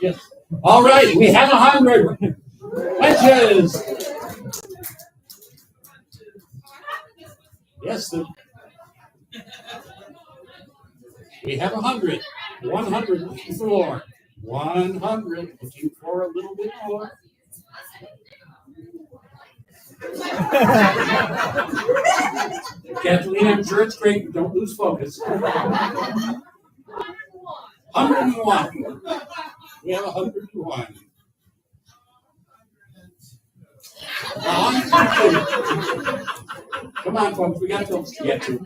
Yes. All right, we have 100. Wedges. Yes. We have 100. 100 looking for more. 100 looking for a little bit more. Kathleen, I'm sure it's great, but don't lose focus. 101. We have 101. 102. Come on, folks, we got those to get to.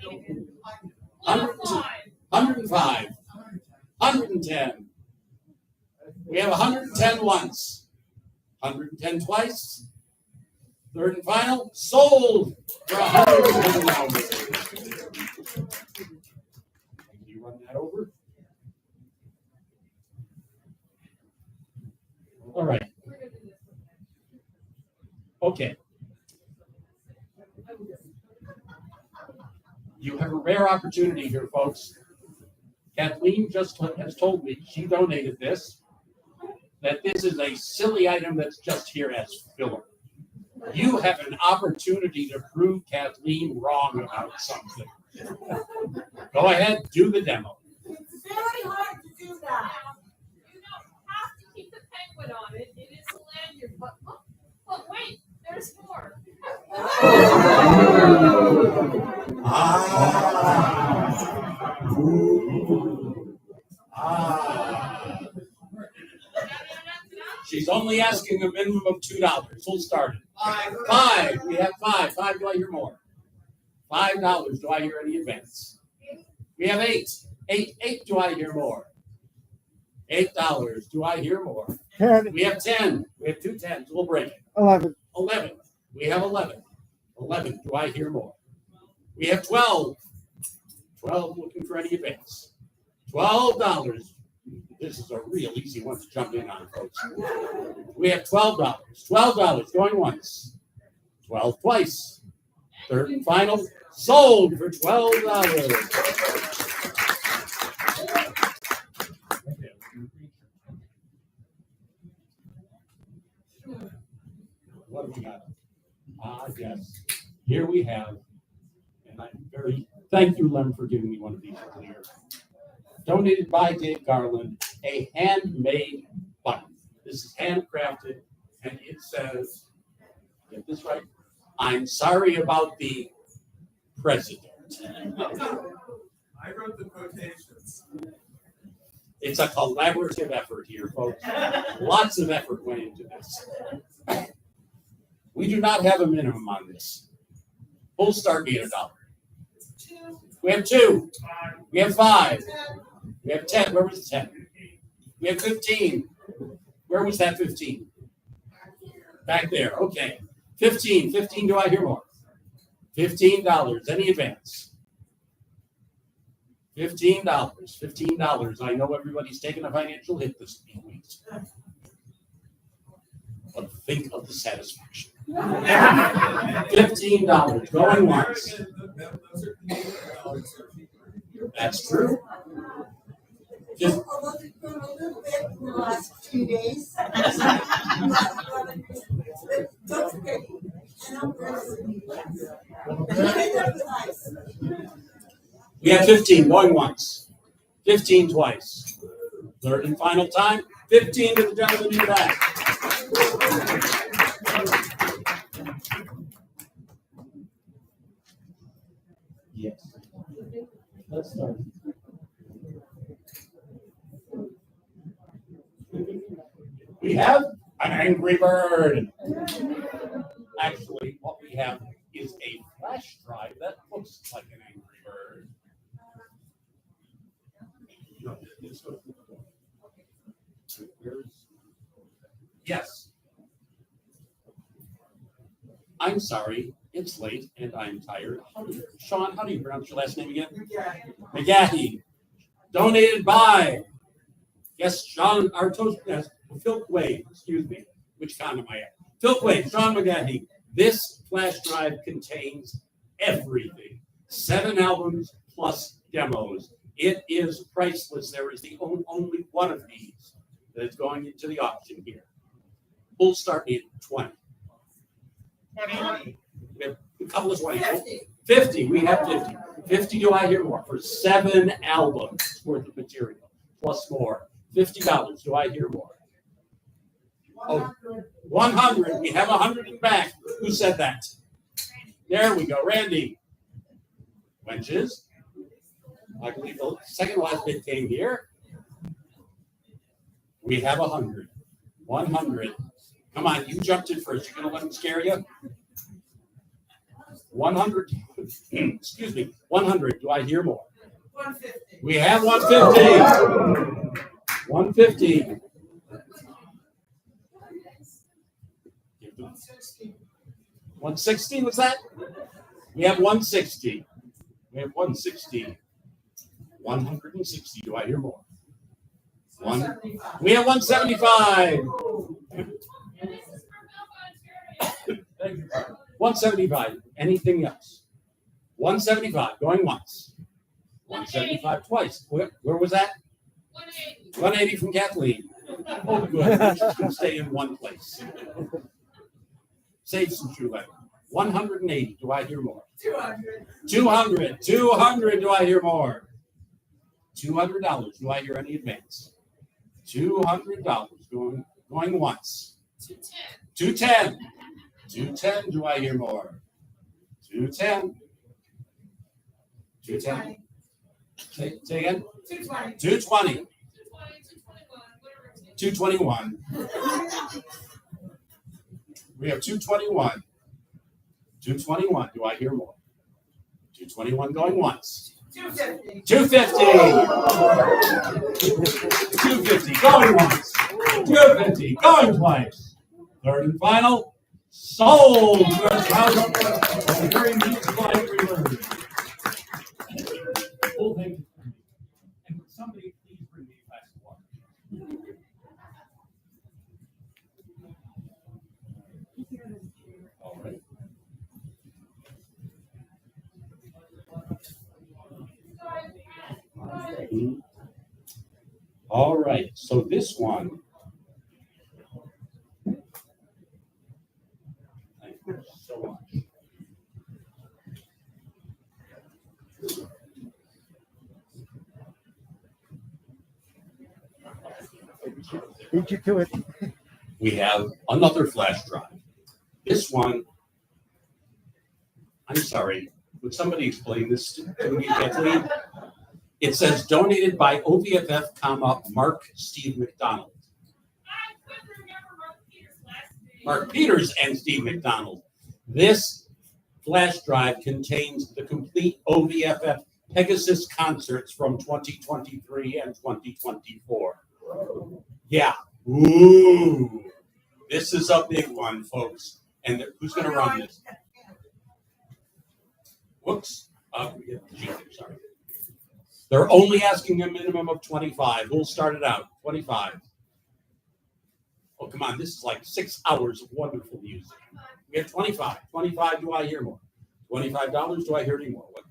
105. 110. We have 110 once. 110 twice. Third and final, sold for $110. Can you run that over? All right. Okay. You have a rare opportunity here, folks. Kathleen just has told me, she donated this, that this is a silly item that's just here as filler. You have an opportunity to prove Kathleen wrong about something. Go ahead, do the demo. It's very hard to do that. You don't have to keep the penguin on it. It is a lanyard. But look, wait, there's more. She's only asking a minimum of $2. We'll start it. 5. We have 5. 5, do I hear more? $5, do I hear any advance? We have 8. 8, do I hear more? $8, do I hear more? 10. We have 10. We have 2 10s. We'll break it. 11. 11. We have 11. 11, do I hear more? We have 12. 12, looking for any advance. $12. This is a real easy one to jump in on, folks. We have $12. $12 going once. 12 twice. Third and final, sold for $12. What have we got? Yes. Here we have, and thank you, Lem, for giving me one of these earlier. Donated by Dave Garland, a handmade button. This is handcrafted, and it says, get this right, I'm sorry about the president. I wrote the quotations. It's a collaborative effort here, folks. Lots of effort went into this. We do not have a minimum on this. Full start be $1. We have 2. We have 5. We have 10. Where was the 10? We have 15. Where was that 15? Back there. Okay. 15. 15. Do I hear more? $15. Any advance? $15. $15. I know everybody's taking a financial hit this week. But think of the satisfaction. $15 going once. That's true. Just A little bit in the last 2 days. That's great. And I'm we have 15 going once. 15 twice. Third and final time. 15 to the gentleman in the back. Yes. Let's start. We have an Angry Bird. Actually, what we have is a flash drive that looks like an Angry Bird. Yes. I'm sorry, it's late and I'm tired. Sean, how do you pronounce your last name again? McGahee. Donated by, yes, Sean, our toast, yes, FilKOtario, excuse me. Which con am I at? FilKOtario, Sean McGahee. This flash drive contains everything. 7 albums plus demos. It is priceless. There is only one of these that is going into the auction here. Full start at 20. 20. We have a couple of 20. 50. We have 50. 50 do I hear more? For 7 albums worth of material. Plus more. $50. Do I hear more? Oh, 100. We have 100 in back. Who said that? There we go. Randy. Wenches. I believe the second last bit came here. We have 100. 100. Come on, you jumped in first. You're going to let them scare you? 100. Excuse me. 100. Do I hear more? 150. We have 150. 150. 160 was that? We have 160. We have 160. 160. Do I hear more? We have 175. Thank you. 175. Anything else? 175. Going once. 175 twice. Where was that? 180. 180 from Kathleen. Oh, good. She's going to stay in one place. Save some shoe leather. 180. Do I hear more? 200. 200. 200. Do I hear more? $200. Do I hear any advance? $200 going once. 210. 210. Do I hear more? 210. 210. Say again. 220. 220. 221. We have 221. 221. Do I hear more? 221 going once. 250. 250. 250 going once. 250 going twice. Third and final. Sold. Very musical Angry Bird. Full thing. And would somebody please bring me a glass of water? All right. All right, so this one so much. Beat you to it. We have another flash drive. This one, I'm sorry, would somebody explain this to me, Kathleen? It says donated by OVFF, comma, Mark Steve McDonald. Mark Peters and Steve McDonald. This flash drive contains the complete OVFF Pegasus concerts from 2023 and 2024. Yeah. Ooh. This is a big one, folks. And who's going to run this? Whoops. Sorry. They're only asking a minimum of 25. We'll start it out. 25. Oh, come on. This is like 6 hours of wonderful music. We have 25. 25, do I hear more? $25, do I hear any more? What?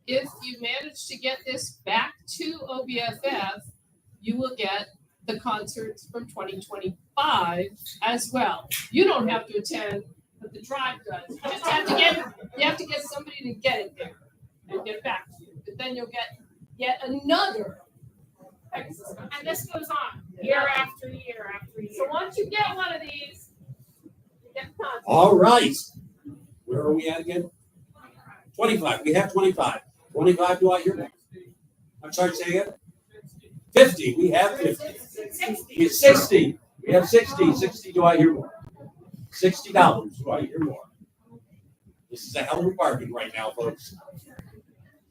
If you manage to get this back to OBFF, you will get the concerts from 2025 as well. You don't have to attend, but the drive does. You just have to get somebody to get it there and get back to you. But then you'll get yet another Pegasus concert. And this goes on year after year after year. So once you get one of these, you get the concert. All right. Where are we at again? 25. We have 25. 25, do I hear more? I'm sorry, say it. 50. We have 50. We have 60. We have 60. 60, do I hear more? $60, do I hear more? This is a hell of a bargain right now, folks.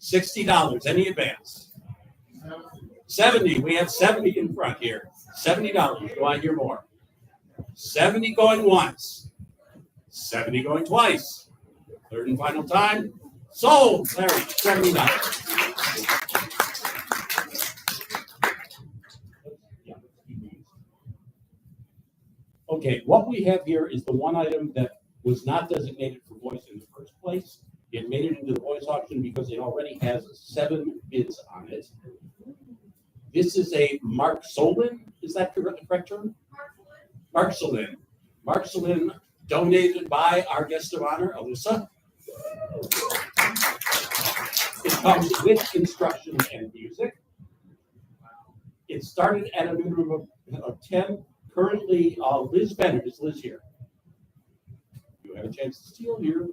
$60, any advance? 70, we have 70 in front here. $70, do I hear more? 70 going once. 70 going twice. Third and final time. Sold, Larry, $70. Okay, what we have here is the one item that was not designated for voice in the first place. It made it into the voice auction because it already has 7 bids on it. This is a Mark Solin. Is that the correct term? Mark Solin. Mark Solin, donated by our guest of honor, Alyssa. It comes with instructions and music. It started at a minimum of 10. Currently, Liz Bennett, is Liz here? You have a chance to steal here.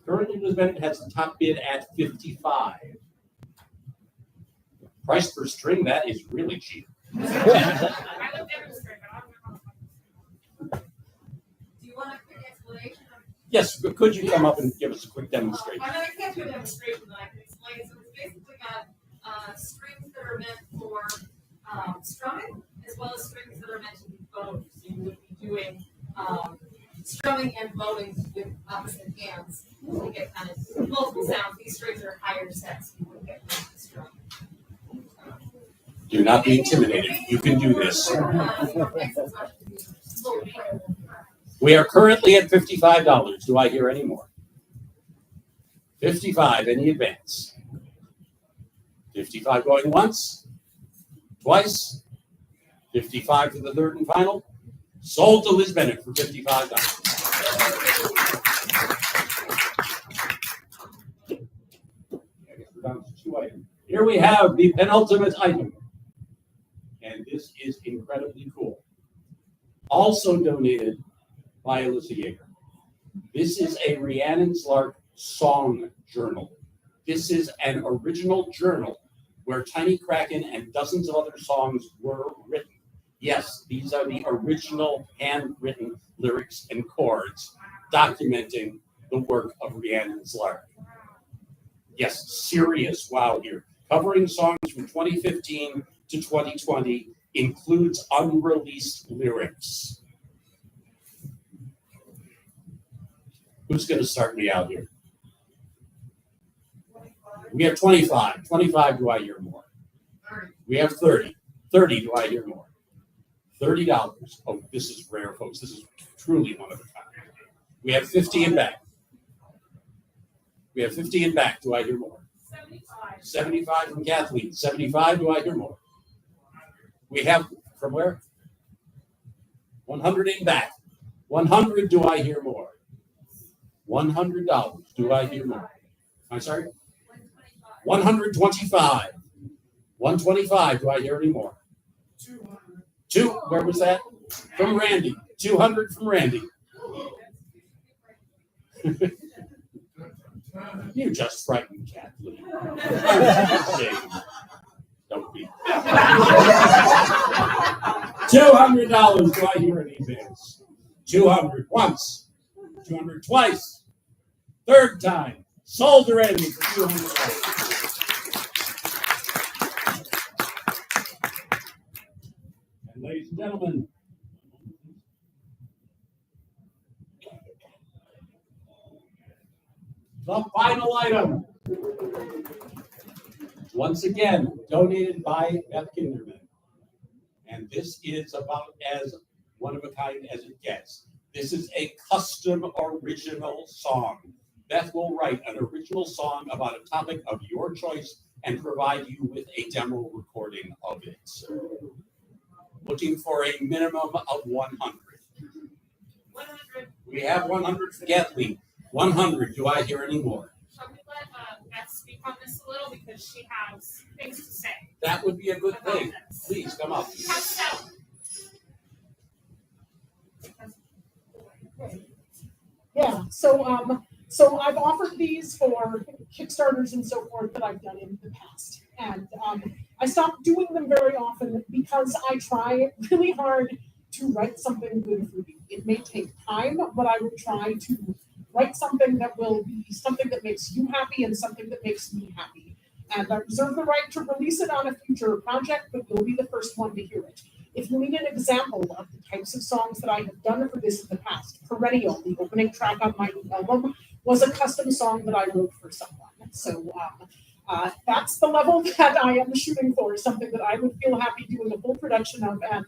Currently, Liz Bennett has the top bid at 55. Price per string, that is really cheap. Do you want a quick explanation? Yes, but could you come up and give us a quick demonstration? I can't do a demonstration, but I can explain. So it's basically got strings that are meant for strumming, as well as strings that are meant to be bowed. So you would be doing strumming and bowing with opposite hands to get kind of multiple sounds. These strings are higher sets. You wouldn't get them to strum. Do not be intimidated. You can do this. We are currently at $55. Do I hear any more? 55, any advance? 55 going once, twice, 55 for the third and final. Sold to Liz Bennett for $55. I guess we're down to 2 items. Here we have the penultimate item. And this is incredibly cool. Also donated by Alyssa Yeager. This is a Rhiannon Clark song journal. This is an original journal where Tiny Kraken and dozens of other songs were written. Yes, these are the original handwritten lyrics and chords documenting the work of Rhiannon Clark. Yes, serious wow here. Covering songs from 2015 to 2020 includes unreleased lyrics. Who's going to start me out here? We have 25. 25, do I hear more? We have 30. 30, do I hear more? $30. Oh, this is rare, folks. This is truly one of a kind. We have 50 in back. We have 50 in back. Do I hear more? 75. 75 from Kathleen. 75, do I hear more? We have, from where? 100 in back. 100, do I hear more? $100. Do I hear more? I'm sorry? 125. 125. Do I hear any more? 200. Where was that? From Randy. 200 from Randy. You just frightened Kathleen. Don't be. $200. Do I hear any bids? 200 once. 200 twice. Third time. Sold to Randy for $200. And ladies and gentlemen, the final item. Once again, donated by Beth Kinderman. And this is about as one of a kind as it gets. This is a custom original song. Beth will write an original song about a topic of your choice and provide you with a demo recording of it. Looking for a minimum of 100. 100. We have 100 for Kathleen. 100. Do I hear any more? Shall we let Beth speak on this a little because she has things to say? That would be a good about thing. this. Please come up. Have so. Yeah, so I've offered these for Kickstarters and so forth that I've done in the past. And I stopped doing them very often because I try really hard to write something good for you. It may take time, but I will try to write something that will be something that makes you happy and something that makes me happy. And I reserve the right to release it on a future project, but you'll be the first one to hear it. If you need an example of the types of songs that I have done for this in the past, Perennial, the opening track on my new album, was a custom song that I wrote for someone. So that's the level that I am shooting for, something that I would feel happy doing a full production of and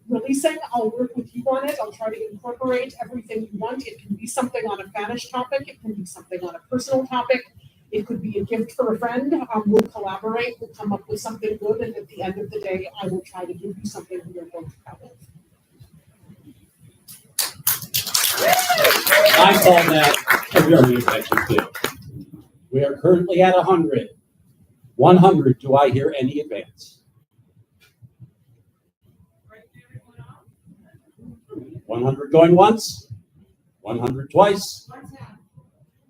releasing. I'll work with you on it. I'll try to incorporate everything you want. It can be something on a fanish topic. It can be something on a personal topic. It could be a gift for a friend. We'll collaborate. We'll come up with something good. And at the end of the day, I will try to give you something you're both proud of. I call that a very effective thing. We are currently at 100. 100. Do I hear any advance? 100 going once. 100 twice.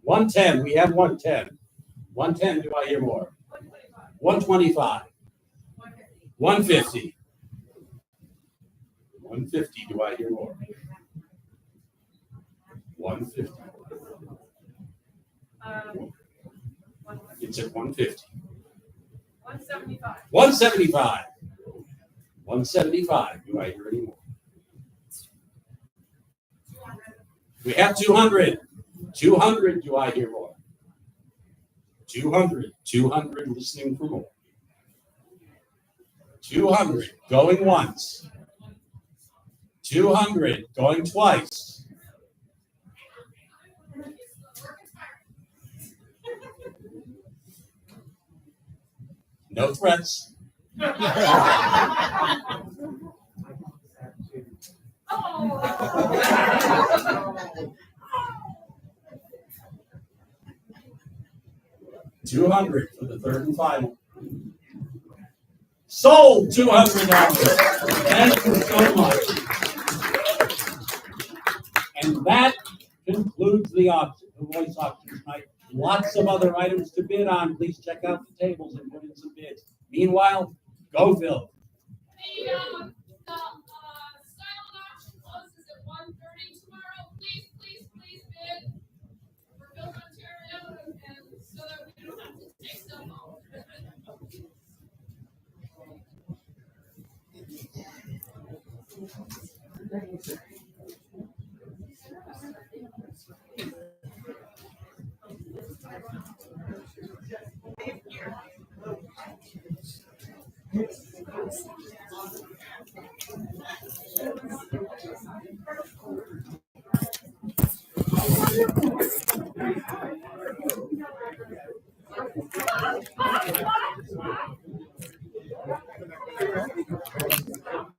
110. We have 110. 110. Do I hear more? 125. 150. 150. Do I hear more? 150. It's at 150. 175. 175. 175. Do I hear any more? We have 200. 200. Do I hear more? 200. 200. Listening for more. 200. Going once. 200. Going twice. No threats. Oh. 200 for the third and final. Sold $200. Thank you so much. And that concludes the auction, the voice auction tonight. Lots of other items to bid on. Please check out the tables and put in some bids. Meanwhile, go Phil. The silent auction closes at 1:30 tomorrow. Please bid for FilKOntario and so that we don't have to take stuff home.